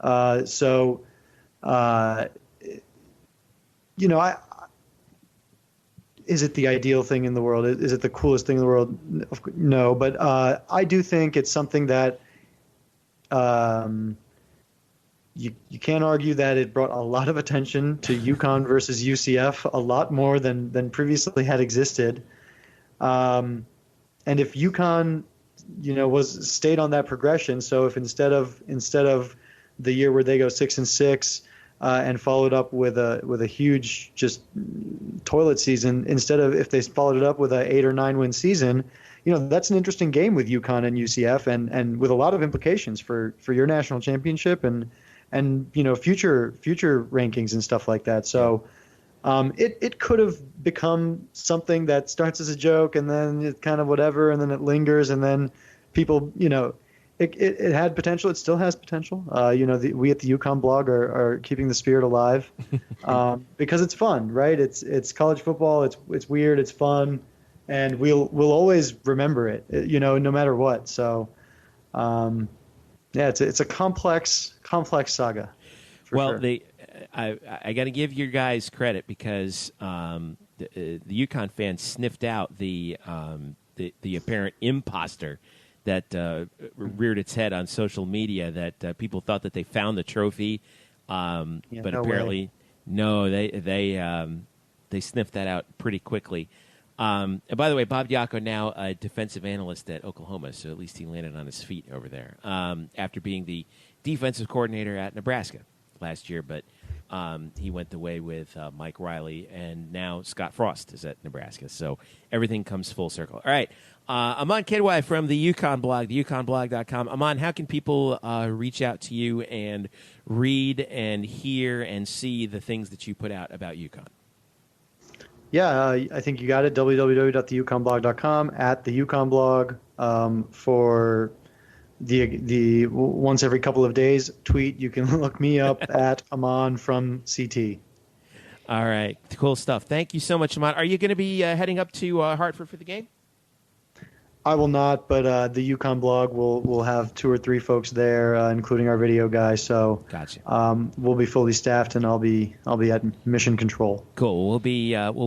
Is it the ideal thing in the world? Is it the coolest thing in the world? No, but I do think it's something that you can't argue that it brought a lot of attention to UConn versus UCF, a lot more than previously had existed. And if UConn, stayed on that progression, so if instead of the year where they go 6-6 and followed up with a huge just toilet season, if they followed it up with an 8 or 9 win season, that's an interesting game with UConn and UCF, and with a lot of implications for your national championship and future rankings and stuff like that. So it could have become something that starts as a joke and then it kind of whatever, and then it lingers, and then people, it had potential. It still has potential. We at the UConn blog are keeping the spirit alive because it's fun, right? It's college football. It's weird. It's fun, and we'll always remember it, no matter what. So. It's a complex saga. Well, sure. I got to give you guys credit because the UConn fans sniffed out the apparent imposter that reared its head on social media. That people thought that they found the trophy, but apparently no. They sniffed that out pretty quickly. And by the way, Bob Diaco now a defensive analyst at Oklahoma, so at least he landed on his feet over there after being the defensive coordinator at Nebraska last year. But he went the way with Mike Riley, and now Scott Frost is at Nebraska. So everything comes full circle. All right. Aman Kidwai from the UConn blog, theuconnblog.com. Aman, how can people reach out to you and read and hear and see the things that you put out about UConn? Yeah, I think you got it. www.theuconnblog.com, at the UConn blog for the once every couple of days tweet. You can look me up at Aman from CT. All right, cool stuff. Thank you so much, Aman. Are you going to be heading up to Hartford for the game? I will not, but the UConn blog will have 2 or 3 folks there, including our video guy. So gotcha. We'll be fully staffed, and I'll be at mission control. Cool. We'll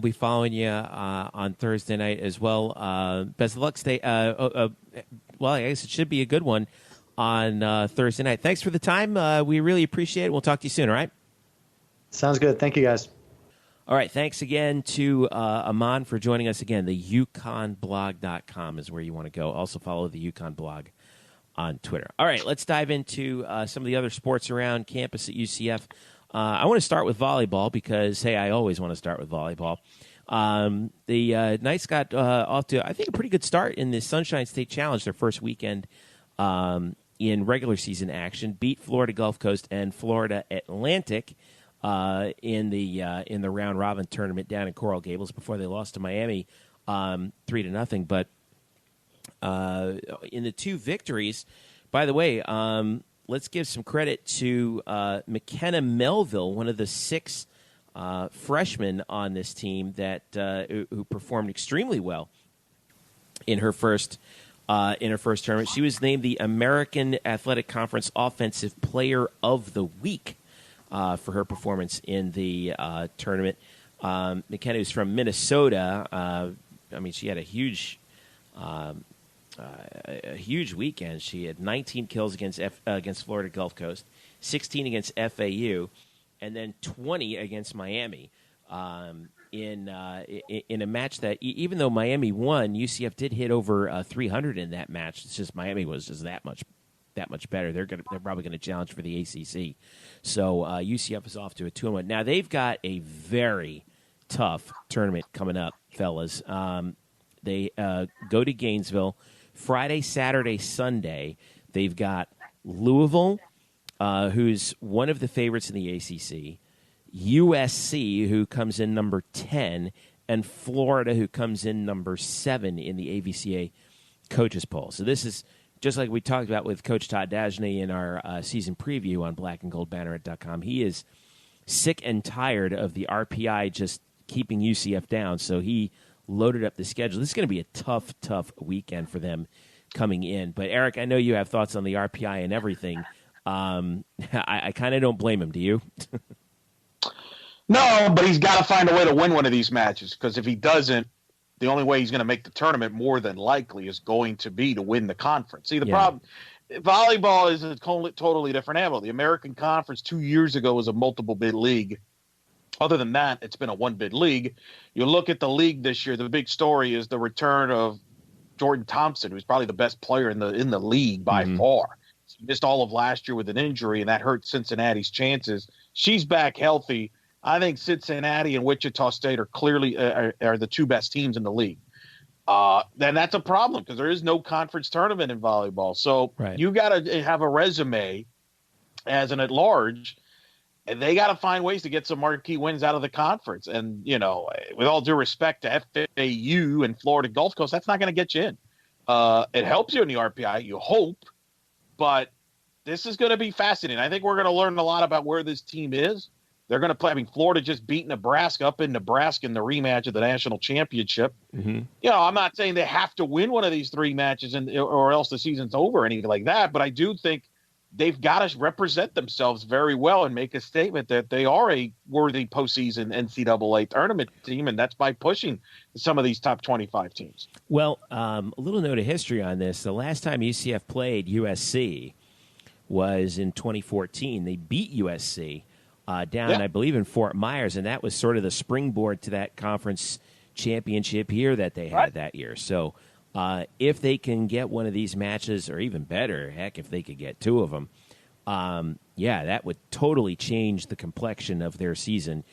be following you on Thursday night as well. Best of luck. Stay. Well, I guess it should be a good one on Thursday night. Thanks for the time. We really appreciate it. We'll talk to you soon. All right. Sounds good. Thank you, guys. All right, thanks again to Aman for joining us again. The UConnblog.com is where you want to go. Also follow the UConn blog on Twitter. All right, let's dive into some of the other sports around campus at UCF. I want to start with volleyball because, hey, I always want to start with volleyball. The Knights got off to, I think, a pretty good start in the Sunshine State Challenge, their first weekend in regular season action. Beat Florida Gulf Coast and Florida Atlantic in the round robin tournament down in Coral Gables before they lost to Miami 3-0. But in the two victories, by the way, let's give some credit to McKenna Melville, one of the 6 freshmen on this team that who performed extremely well in her first tournament. She was named the American Athletic Conference Offensive Player of the Week for her performance in the tournament. McKenna is from Minnesota. I mean, she had a huge weekend. She had 19 kills against Florida Gulf Coast, 16 against FAU, and then 20 against Miami. In a match that, even though Miami won, UCF did hit over 300 in that match. It's just Miami was just that much better. They're probably going to challenge for the ACC. So UCF is off to a 2-1. Now they've got a very tough tournament coming up, fellas. They go to Gainesville Friday, Saturday, Sunday. They've got Louisville, who's one of the favorites in the ACC, USC, who comes in number 10, and Florida, who comes in number 7 in the AVCA coaches poll. So this is just like we talked about with Coach Todd Dagenais in our season preview on blackandgoldbanneret.com. He is sick and tired of the RPI just keeping UCF down, so he loaded up the schedule. This is going to be a tough weekend for them coming in. But, Eric, I know you have thoughts on the RPI and everything. I kind of don't blame him. Do you? No, but he's got to find a way to win one of these matches, because if he doesn't, the only way he's going to make the tournament more than likely is going to be to win the conference. See, the problem, volleyball is a totally different animal. The American Conference 2 years ago was a multiple bid league. Other than that, it's been a one-bid league. You look at the league this year, the big story is the return of Jordan Thompson, who's probably the best player in the league by far. She missed all of last year with an injury, and that hurt Cincinnati's chances. She's back healthy. I think Cincinnati and Wichita State are clearly are the 2 best teams in the league. Then that's a problem because there is no conference tournament in volleyball. So you got to have a resume as an at-large, and they got to find ways to get some marquee wins out of the conference. And, you know, with all due respect to FAU and Florida Gulf Coast, that's not going to get you in. It helps you in the RPI, you hope, but this is going to be fascinating. I think we're going to learn a lot about where this team is. They're going to play. I mean, Florida just beat Nebraska up in Nebraska in the rematch of the national championship. You know, I'm not saying they have to win one of these 3 matches or else the season's over or anything like that, but I do think they've got to represent themselves very well and make a statement that they are a worthy postseason NCAA tournament team, and that's by pushing some of these top 25 teams. Well, a little note of history on this. The last time UCF played USC was in 2014. They beat USC down, I believe, in Fort Myers, and that was sort of the springboard to that conference championship year that they had that year. So if they can get one of these matches, or even better, heck, if they could get 2 of them, that would totally change the complexion of their season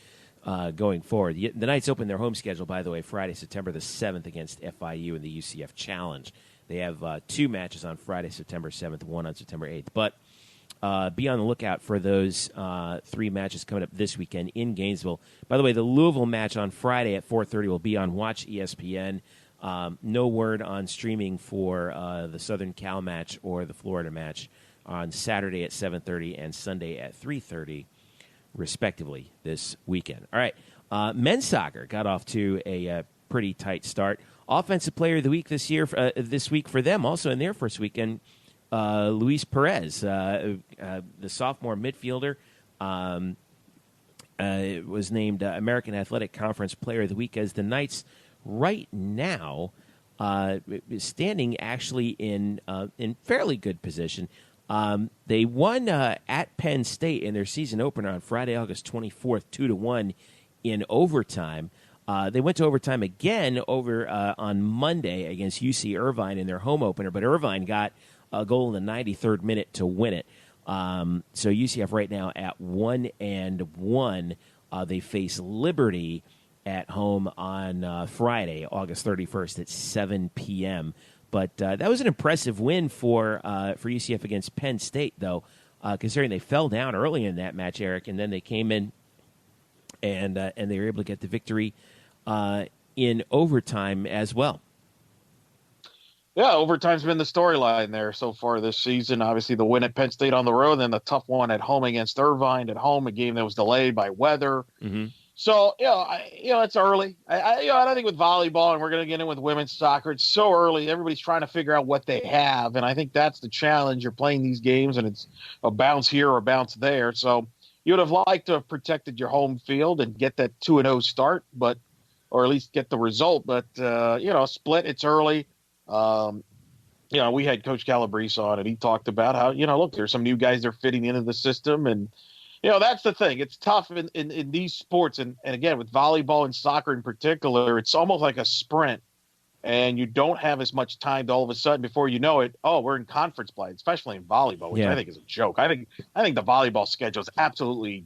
going forward. The Knights open their home schedule, by the way, Friday, September the 7th against FIU in the UCF Challenge. They have 2 matches on Friday, September 7th, 1 on September 8th. But be on the lookout for those 3 matches coming up this weekend in Gainesville. By the way, the Louisville match on Friday at 4:30 will be on Watch ESPN. No word on streaming for the Southern Cal match or the Florida match on Saturday at 7:30 and Sunday at 3:30, respectively, this weekend. All right, men's soccer got off to a pretty tight start. Offensive Player of the Week this week for them, also in their first weekend, Luis Perez, the sophomore midfielder, was named American Athletic Conference Player of the Week as the Knights right now standing actually in fairly good position. They won at Penn State in their season opener on Friday, August 24th, 2-1 in overtime. They went to overtime again over on Monday against UC Irvine in their home opener, but Irvine got a goal in the 93rd minute to win it. So UCF right now at 1-1. They face Liberty at home on Friday, August 31st at 7 p.m. But that was an impressive win for UCF against Penn State, though, considering they fell down early in that match, Eric, and then they came in and they were able to get the victory in overtime as well. Yeah, overtime's been the storyline there so far this season. Obviously, the win at Penn State on the road, then the tough one at home against Irvine at home, a game that was delayed by weather. Mm-hmm. So, it's early. I think with volleyball, and we're going to get in with women's soccer, it's so early. Everybody's trying to figure out what they have, and I think that's the challenge. You're playing these games, and it's a bounce here or a bounce there. So you would have liked to have protected your home field and get that 2-0 start, or at least get the result. But, split, it's early. We had Coach Calabrese on, and he talked about how, look, there's some new guys that are fitting into the system, and that's the thing. It's tough in these sports. And again, with volleyball and soccer in particular, it's almost like a sprint, and you don't have as much time to all of a sudden before you know it. Oh, we're in conference play, especially in volleyball, which I think is a joke. I think the volleyball schedule is absolutely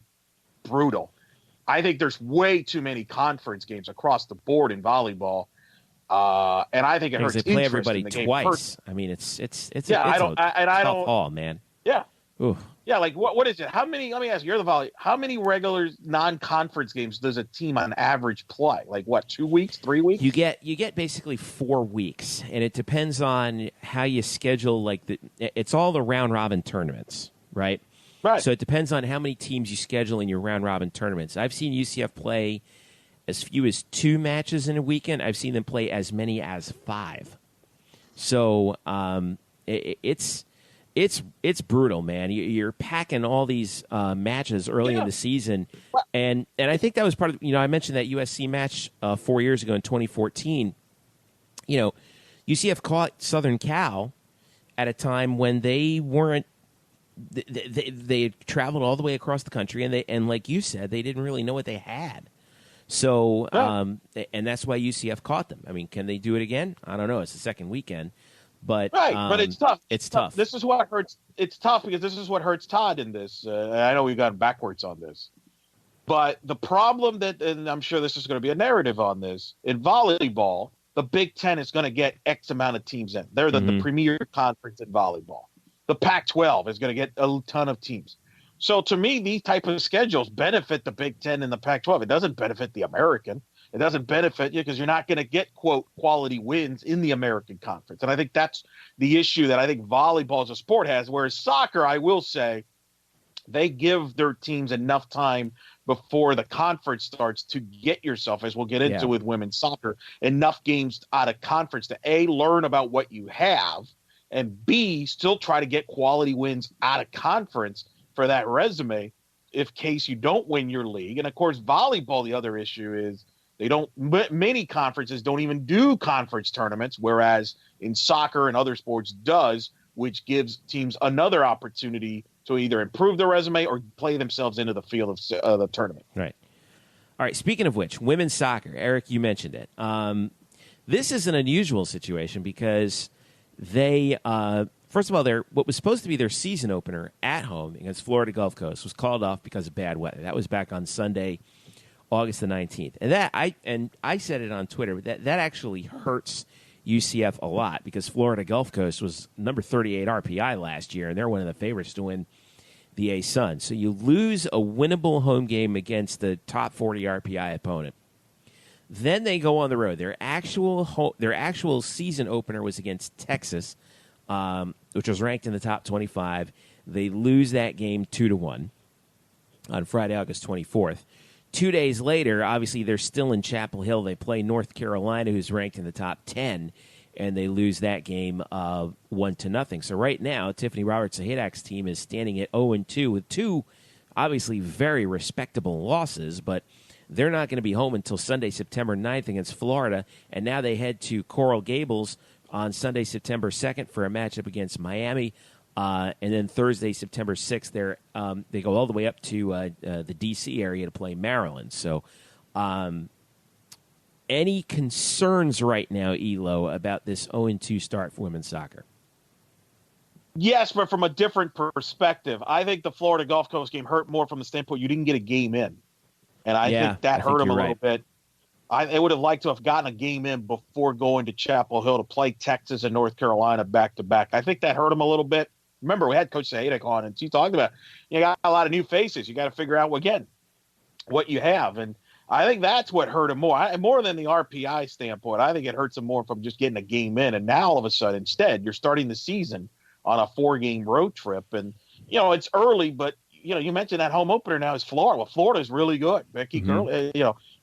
brutal. I think there's way too many conference games across the board in volleyball. And I think it hurts. They play everybody twice. I mean, it's a tough haul, man. Yeah. Ooh. Yeah, like what is it? How many? Let me ask you. You're the volley. How many regular non-conference games does a team on average play? Like what? 2 weeks? 3 weeks? You get basically 4 weeks, and it depends on how you schedule. It's all the round robin tournaments, right? Right. So it depends on how many teams you schedule in your round robin tournaments. I've seen UCF play as few as 2 matches in a weekend. I've seen them play as many as 5. So it's brutal, man. You're packing all these matches early in the season, and I think that was part of. I mentioned that USC match 4 years ago in 2014. UCF caught Southern Cal at a time when they weren't. They had traveled all the way across the country, and like you said, they didn't really know what they had. So, and that's why UCF caught them. I mean, can they do it again? I don't know. It's the second weekend. But but it's tough. It's tough. This is what hurts. It's tough because this is what hurts Todd in this. I know we've gone backwards on this. But the problem and I'm sure this is going to be a narrative on this, in volleyball, the Big Ten is going to get X amount of teams in. They're the premier conference in volleyball. The Pac-12 is going to get a ton of teams. So to me, these type of schedules benefit the Big Ten and the Pac-12. It doesn't benefit the American. It doesn't benefit you because you're not going to get, quote, quality wins in the American Conference. And I think that's the issue that I think volleyball as a sport has, whereas soccer, I will say, they give their teams enough time before the conference starts to get yourself, as we'll get into with women's soccer, enough games out of conference to, A, learn about what you have, and B, still try to get quality wins out of conference for that resume if case you don't win your league. And, of course, volleyball, the other issue is many conferences don't even do conference tournaments, whereas in soccer and other sports does, which gives teams another opportunity to either improve their resume or play themselves into the field of the tournament. Right. All right, speaking of which, women's soccer, Eric, you mentioned it. This is an unusual situation because they first of all, what was supposed to be their season opener at home against Florida Gulf Coast was called off because of bad weather. That was back on Sunday, August the 19th. And I said it on Twitter, that actually hurts UCF a lot because Florida Gulf Coast was number 38 RPI last year, and they're one of the favorites to win the A-Sun. So you lose a winnable home game against the top 40 RPI opponent. Then they go on the road. Their actual season opener was against Texas, which was ranked in the top 25. They lose that game 2-1 on Friday, August 24th. 2 days later, obviously, they're still in Chapel Hill. They play North Carolina, who's ranked in the top 10, and they lose that game 1-0. So right now, Tiffany Roberts-Sahidak's team is standing at 0-2 with 2, obviously, very respectable losses, but they're not going to be home until Sunday, September 9th against Florida, and now they head to Coral Gables on Sunday, September 2nd for a matchup against Miami. And then Thursday, September 6th, they go all the way up to the D.C. area to play Maryland. So Any concerns right now, Elo, about this 0-2 start for women's soccer? Yes, but from a different perspective. I think the Florida Gulf Coast game hurt more from the standpoint you didn't get a game in. And I think that hurt them a little bit. They would have liked to have gotten a game in before going to Chapel Hill to play Texas and North Carolina back-to-back. I think that hurt them a little bit. Remember, we had Coach Sahedek on, and she talked about you got a lot of new faces. You got to figure out, again, what you have. And I think that's what hurt them more than the RPI standpoint. I think it hurts them more from just getting a game in. And now, all of a sudden, instead, you're starting the season on a 4-game road trip. And, it's early, but, you mentioned that home opener now is Florida. Well, Florida's really good. Becky Curley,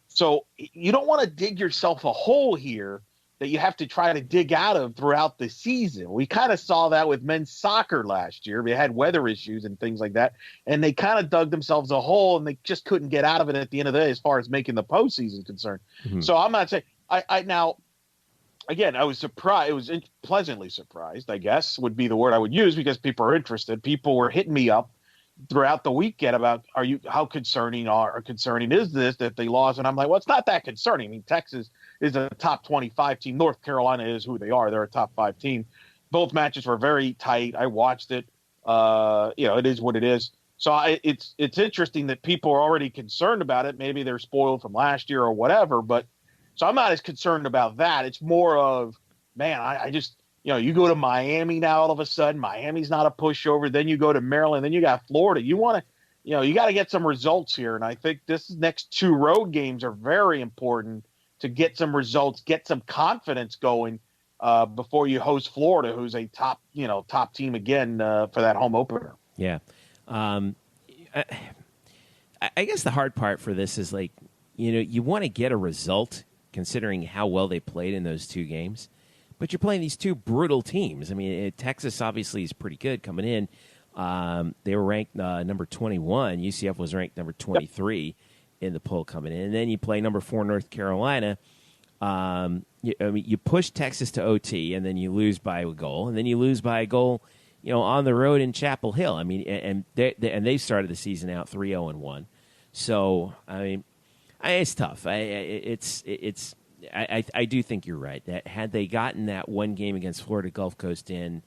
So you don't want to dig yourself a hole here that you have to try to dig out of throughout the season. We kind of saw that with men's soccer last year. We had weather issues and things like that, and they kind of dug themselves a hole, and they just couldn't get out of it at the end of the day as far as making the postseason concerned. Mm-hmm. So I'm not saying I now, again, I was surprised. It was pleasantly surprised, I guess, would be the word I would use, because people are interested. People were hitting me up throughout the weekend about how concerning is this that they lost? And I'm like, well, it's not that concerning. I mean, Texas is a top 25 team. North Carolina is who they are. They're a top 5 team. Both matches were very tight. I watched it. It is what it is. So it's interesting that people are already concerned about it. Maybe they're spoiled from last year or whatever. But so I'm not as concerned about that. It's more of, man, I just, you go to Miami now, all of a sudden, Miami's not a pushover. Then you go to Maryland, then you got Florida. You want to, you got to get some results here. And I think this next 2 road games are very important to get some results, get some confidence going before you host Florida, who's a top team again for that home opener. Yeah. I guess the hard part for this is you want to get a result considering how well they played in those 2 games. But you're playing these 2 brutal teams. I mean, Texas obviously is pretty good coming in. They were ranked number 21. UCF was ranked number 23 in the poll coming in. And then you play number 4 North Carolina. You push Texas to OT, and then you lose by a goal. And then you lose by a goal, on the road in Chapel Hill. I mean, and they started the season out 3-0-1. So, I mean, it's tough. I do think you're right that had they gotten that one game against Florida Gulf Coast in,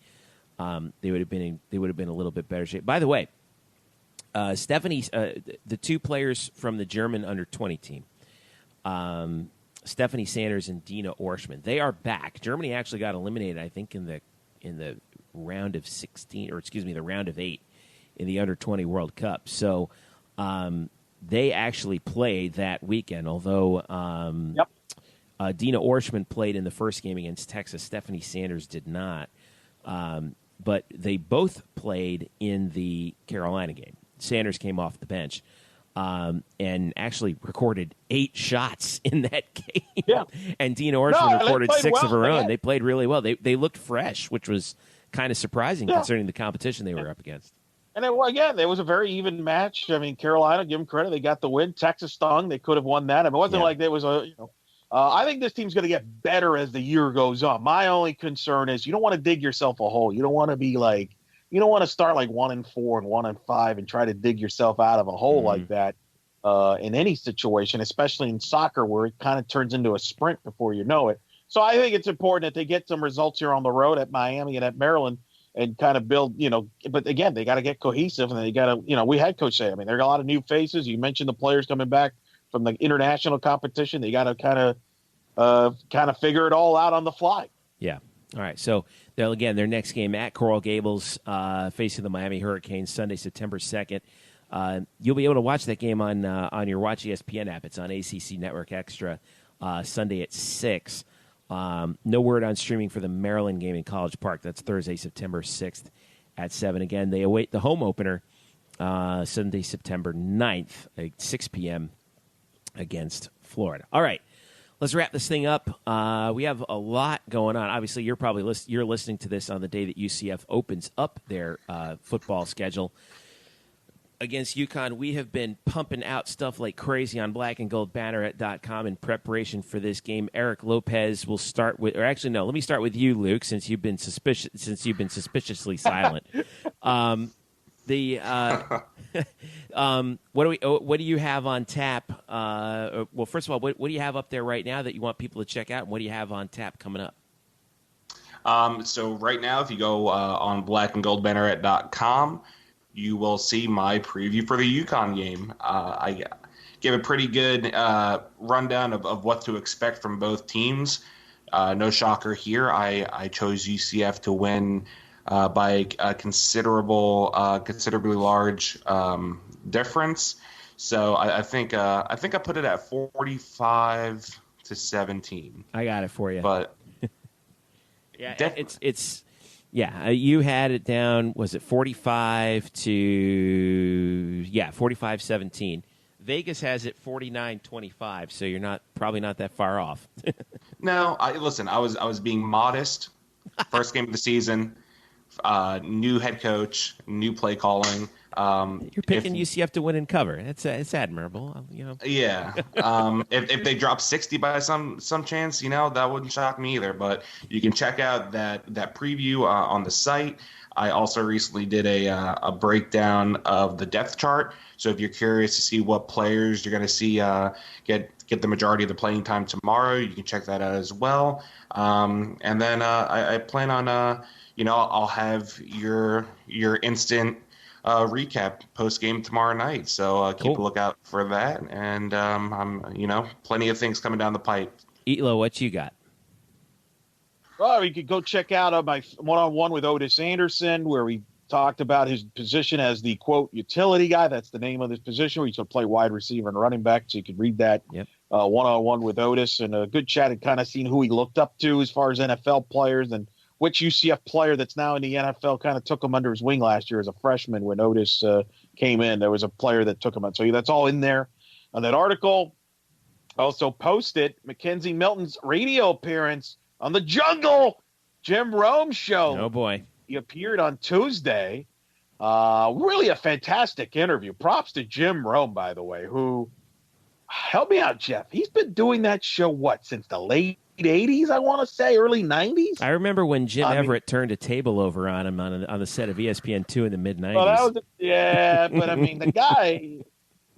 they would have been a little bit better shape. By the way, Stephanie, the 2 players from the German under-20 team, Stephanie Sanders and Dina Orschmann, they are back. Germany actually got eliminated, I think, in the round of 16, or excuse me, the round of 8 in the under-20 World Cup. So they actually played that weekend, although Dina Orschmann played in the first game against Texas. Stephanie Sanders did not. But they both played in the Carolina game. Sanders came off the bench and actually recorded 8 shots in that game. Yeah. And Dina Orschmann recorded 6 of her own. They played really well. They looked fresh, which was kind of surprising considering the competition they were up against. And it was a very even match. I mean, Carolina, give them credit. They got the win. Texas stung. They could have won that. I mean, it wasn't like there was I think this team's going to get better as the year goes on. My only concern is you don't want to dig yourself a hole. You don't want to be you don't want to start 1-4 and 1-5 and try to dig yourself out of a hole like that in any situation, especially in soccer where it kind of turns into a sprint before you know it. So I think it's important that they get some results here on the road at Miami and at Maryland and kind of build, but again, they got to get cohesive and they got to, we had Coach say, I mean, there are a lot of new faces. You mentioned the players coming back from the international competition. They got to kind of figure it all out on the fly. Yeah. All right. So their next game at Coral Gables, facing the Miami Hurricanes, Sunday, September 2nd. You'll be able to watch that game on your Watch ESPN app. It's on ACC Network Extra, Sunday at 6. No word on streaming for the Maryland game in College Park. That's Thursday, September 6th at 7. Again, they await the home opener Sunday, September 9th at 6 p.m. against Florida. All right, let's wrap this thing up. We have a lot going on. Obviously, you're probably you're listening to this on the day that UCF opens up their football schedule. Against UConn, we have been pumping out stuff like crazy on blackandgoldbanneret.com in preparation for this game. Eric Lopez will start with, or actually, no, let me start with you, Luke, since you've been suspiciously silent. The what do you have on tap? Well, first of all, what do you have up there right now that you want people to check out, and what do you have on tap coming up? So right now, if you go on blackandgoldbanneret.com, you will see my preview for the UConn game. I give a pretty good rundown of what to expect from both teams. No shocker here. I chose UCF to win by a considerably large difference. So I think I put it at 45-17. I got it for you. But yeah, it's you had it down. Was it 45-17? Vegas has it 49-25. So you're probably not that far off. No, I was being modest. First game of the season. New head coach, new play calling. You're picking UCF to win and cover. It's admirable, Yeah. If they drop 60 by some chance, that wouldn't shock me either. But you can check out that preview on the site. I also recently did a breakdown of the depth chart. So if you're curious to see what players you're going to see get the majority of the playing time tomorrow, you can check that out as well. And then I plan on I'll have your instant recap post game tomorrow night. So keep a lookout for that. And I'm plenty of things coming down the pipe. Etlo, what you got? Well, you could go check out my one-on-one with Otis Anderson, where we talked about his position as the, quote, utility guy. That's the name of his position, where he's going to play wide receiver and running back. So you could read that one-on-one with Otis. And a good chat and kind of seeing who he looked up to as far as NFL players and which UCF player that's now in the NFL kind of took him under his wing last year as a freshman when Otis came in. There was a player that took him out. So that's all in there. On that article, also posted Mackenzie Milton's radio appearance on the Jungle Jim Rome show. Oh, boy. He appeared on Tuesday. Really a fantastic interview. Props to Jim Rome, by the way, who, help me out, Jeff. He's been doing that show, since the late 80s, I want to say, early 90s? I remember when Jim Everett turned a table over on him on the set of ESPN2 in the mid-90s. Well, but the guy,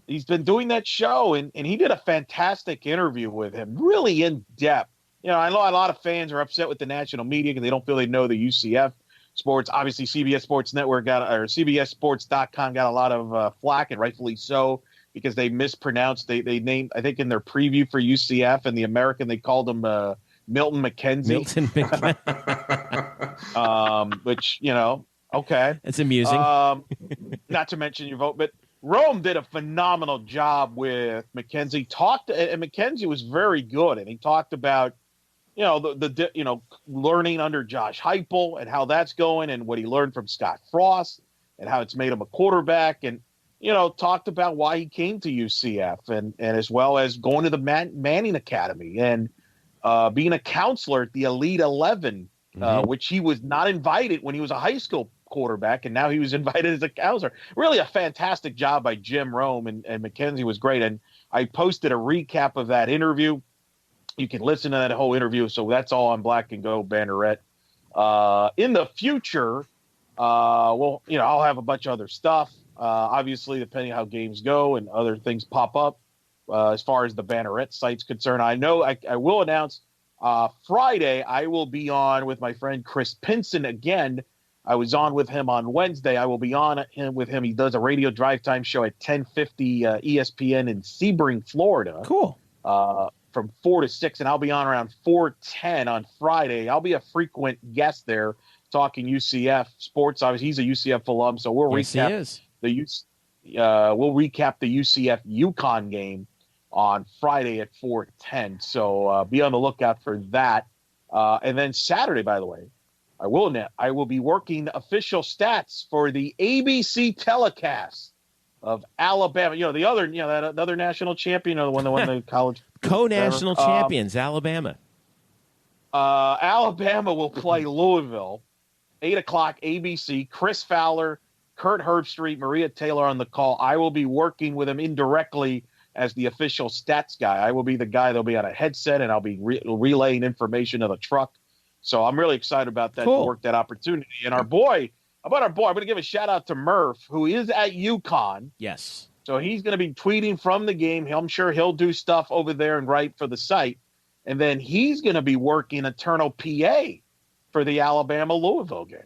he's been doing that show, and he did a fantastic interview with him, really in-depth. I know a lot of fans are upset with the national media because they don't feel they know the UCF sports. Obviously, CBS Sports Network CBSSports.com got a lot of flack, and rightfully so, because they mispronounced. They named, I think, in their preview for UCF and the American, they called him Milton McKenzie. Milton McKenzie. Which, okay. It's amusing. Not to mention your vote, but Rome did a phenomenal job with McKenzie. And McKenzie was very good, and he talked about learning under Josh Heupel and how that's going, and what he learned from Scott Frost and how it's made him a quarterback, and talked about why he came to UCF, and as well as going to the Manning Academy and being a counselor at the Elite 11, which he was not invited when he was a high school quarterback, and now he was invited as a counselor. Really a fantastic job by Jim Rome, and McKenzie was great. And I posted a recap of that interview. You can listen to that whole interview. So that's all on Black and Gold Banneret. In the future, I'll have a bunch of other stuff. Obviously, depending on how games go and other things pop up, as far as the Banneret site's concerned. I know I will announce Friday I will be on with my friend Chris Pinson again. I was on with him on Wednesday. I will be on with him. He does a radio drive time show at 10:50 ESPN in Sebring, Florida. Cool. From 4 to 6, and I'll be on around 4:10 on Friday. I'll be a frequent guest there talking UCF sports. Obviously, he's a UCF alum, so we'll recap we'll recap the UCF UConn game on Friday at 4:10. So be on the lookout for that. And then Saturday, by the way, I will be working official stats for the ABC telecast of Alabama. The other, that other national champion, the one that won the college co-national champions, Alabama. Alabama will play Louisville, 8:00 ABC. Chris Fowler, Kurt Herbstreit, Maria Taylor on the call. I will be working with him indirectly as the official stats guy. I will be the guy that'll be on a headset, and I'll be relaying information to the truck. So I'm really excited about that, to work that opportunity. And our boy, about our boy? I'm going to give a shout out to Murph, who is at UConn. Yes. So he's going to be tweeting from the game. I'm sure he'll do stuff over there and write for the site. And then he's going to be working Eternal PA for the Alabama-Louisville game.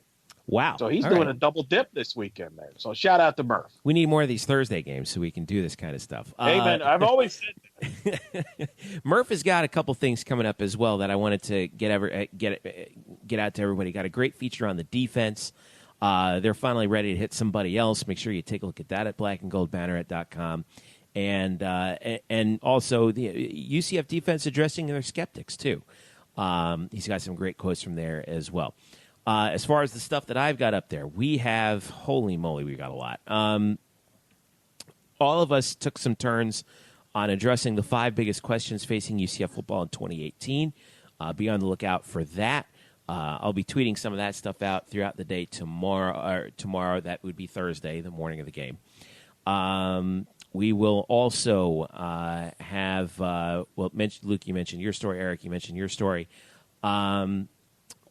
Wow. So he's doing a double dip this weekend there. So shout out to Murph. We need more of these Thursday games so we can do this kind of stuff. Amen. I've always said that. Murph has got a couple things coming up as well that I wanted to get out to everybody. Got a great feature on the defense. They're finally ready to hit somebody else. Make sure you take a look at that at blackandgoldbanneret.com. And also the UCF defense addressing their skeptics, too. He's got some great quotes from there as well. As far as the stuff that I've got up there, we have, holy moly, we got a lot. All of us took some turns on addressing the 5 biggest questions facing UCF football in 2018. Be on the lookout for that. I'll be tweeting some of that stuff out throughout the day tomorrow. That would be Thursday, the morning of the game. We will also have, Luke, you mentioned your story. Eric, you mentioned your story.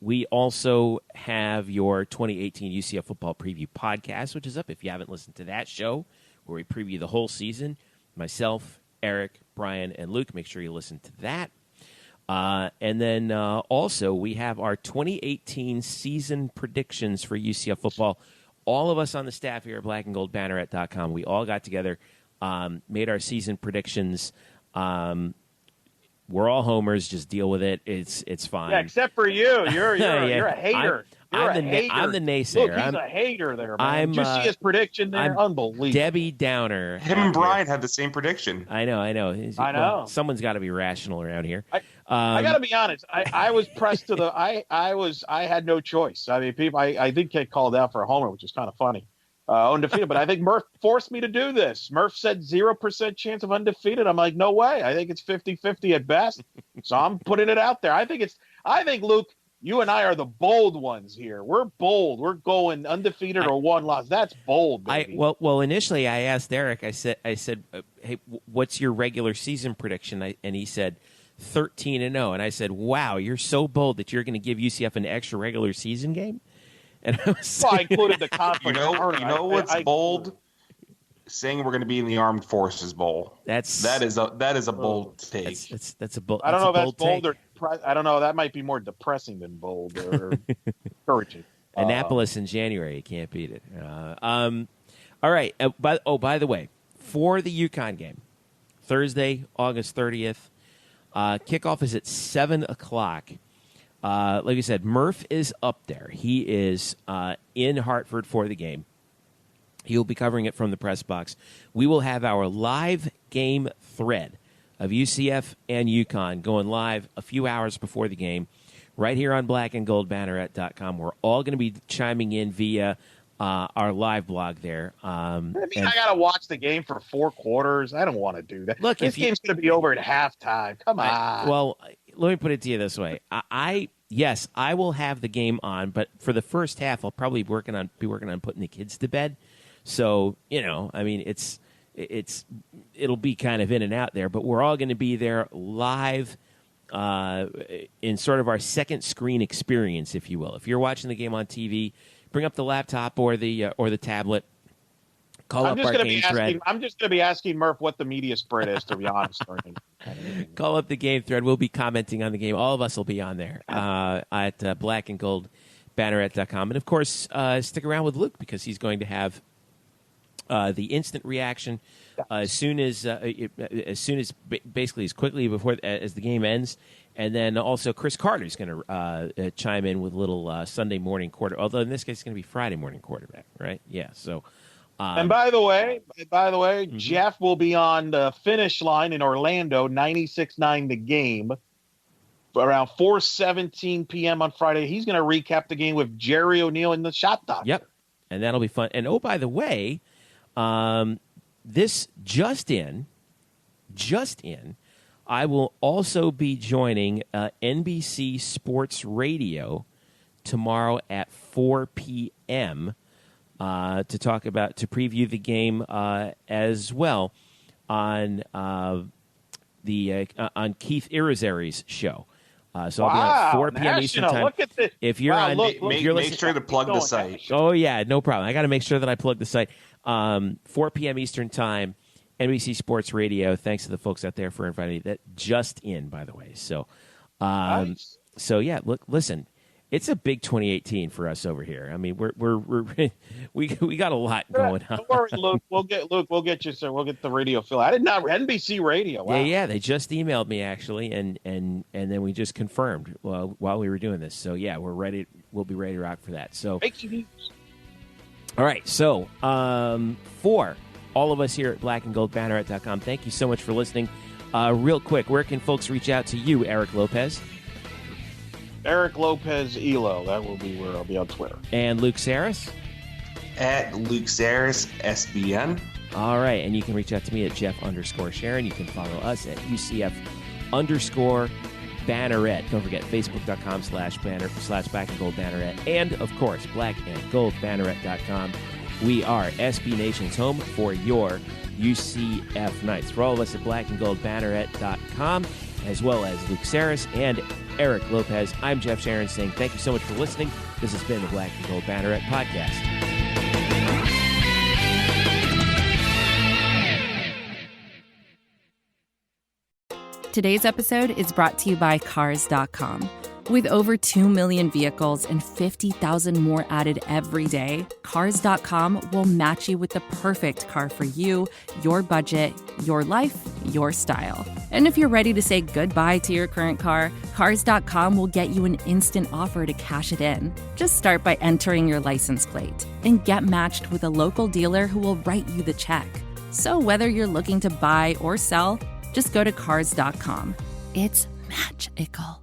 We also have your 2018 UCF Football Preview podcast, which is up if you haven't listened to that show, where we preview the whole season. Myself, Eric, Brian, and Luke, make sure you listen to that. And then also we have our 2018 season predictions for UCF football. All of us on the staff here at blackandgoldbanneret.com, we all got together, made our season predictions. We're all homers. Just deal with it. It's fine. Yeah, except for you. You're a hater. I'm the naysayer. Look, he's a hater there, man. Did you see his prediction there? I'm unbelievable. Debbie Downer. Him and Brian had the same prediction. I know. I know. Well, someone's got to be rational around here. I got to be honest. I was pressed to the. I had no choice. I mean, people. I did get called out for a homer, which is kind of funny. Undefeated, but I think Murph forced me to do this. Murph said 0% chance of undefeated. I'm like, no way. I think it's 50-50 at best. So I'm putting it out there. I think Luke, you and I are the bold ones here. We're bold. We're going undefeated or one loss. That's bold, baby. Well, initially I asked Eric. I said, hey, what's your regular season prediction? And he said 13-0. And I said, wow, you're so bold that you're going to give UCF an extra regular season game. And I included the conference. You know what's bold? Saying we're going to be in the Armed Forces Bowl. That is a bold take. That's a bold. I don't know if that's bold take. or I don't know. That might be more depressing than bold or encouraging. Annapolis in January, you can't beat it. All right. By the way, for the UConn game, Thursday, August 30th, kickoff is at 7:00. Like I said, Murph is up there. He is in Hartford for the game. He'll be covering it from the press box. We will have our live game thread of UCF and UConn going live a few hours before the game right here on blackandgoldbanneret.com. We're all going to be chiming in via our live blog there. I got to watch the game for 4 quarters. I don't want to do that. Look, this game's going to be over at halftime. Come on. Well, let me put it to you this way. Yes, I will have the game on, but for the first half, I'll probably be working on putting the kids to bed. So, I mean, it'll be kind of in and out there, but we're all going to be there live in sort of our second screen experience, if you will. If you're watching the game on TV, bring up the laptop or the tablet. I'm just going to be asking Murph what the media spread is, to be honest. Call up the game thread. We'll be commenting on the game. All of us will be on there at blackandgoldbanneret.com. And, of course, stick around with Luke because he's going to have the instant reaction as quickly before as the game ends. And then also Chris Carter's going to chime in with a little Sunday morning quarter. Although in this case, it's going to be Friday morning quarterback, right? Yeah, so... and by the way, Jeff will be on the finish line in Orlando, 96.9 the game, around 4:17 p.m. on Friday. He's going to recap the game with Jerry O'Neill and the Shot Doctor. Yep, and that'll be fun. And, by the way, this just in, I will also be joining NBC Sports Radio tomorrow at 4 p.m., to preview the game as well on Keith Irizarry's show. So I'll be on 4 p.m. Eastern time. Look at this. If you're on, make sure to plug the site. Oh yeah, no problem. I got to make sure that I plug the site. 4 p.m. Eastern time, NBC Sports Radio. Thanks to the folks out there for inviting me. That just in, by the way. So, Nice. so yeah. Look, listen. It's a big 2018 for us over here. I mean, we got a lot going on. Don't worry, Luke. We'll get you, sir. We'll get the radio fill. I didn't know NBC Radio. Wow. Yeah. They just emailed me actually, and then we just confirmed while we were doing this. So yeah, we're ready. We'll be ready to rock for that. So, all right. So for all of us here at blackandgoldbanneret.com, thank you so much for listening. Real quick, where can folks reach out to you, Eric Lopez? Eric Lopez Elo. That will be where I'll be on Twitter. And Luke Sarris? At Luke Sarris, SBN. All right. And you can reach out to me at Jeff_Sharon. You can follow us at UCF_Banneret. Don't forget, Facebook.com/Black and Gold Banneret. And, of course, blackandgoldbanneret.com. We are SB Nation's home for your UCF Knights. For all of us at blackandgoldbanneret.com, as well as Luke Sarris and Eric Lopez, I'm Jeff Sharon saying thank you so much for listening. This has been the Black and Gold Banneret Podcast. Today's episode is brought to you by Cars.com. With over 2 million vehicles and 50,000 more added every day, Cars.com will match you with the perfect car for you, your budget, your life, your style. And if you're ready to say goodbye to your current car, Cars.com will get you an instant offer to cash it in. Just start by entering your license plate and get matched with a local dealer who will write you the check. So whether you're looking to buy or sell, just go to Cars.com. It's magical.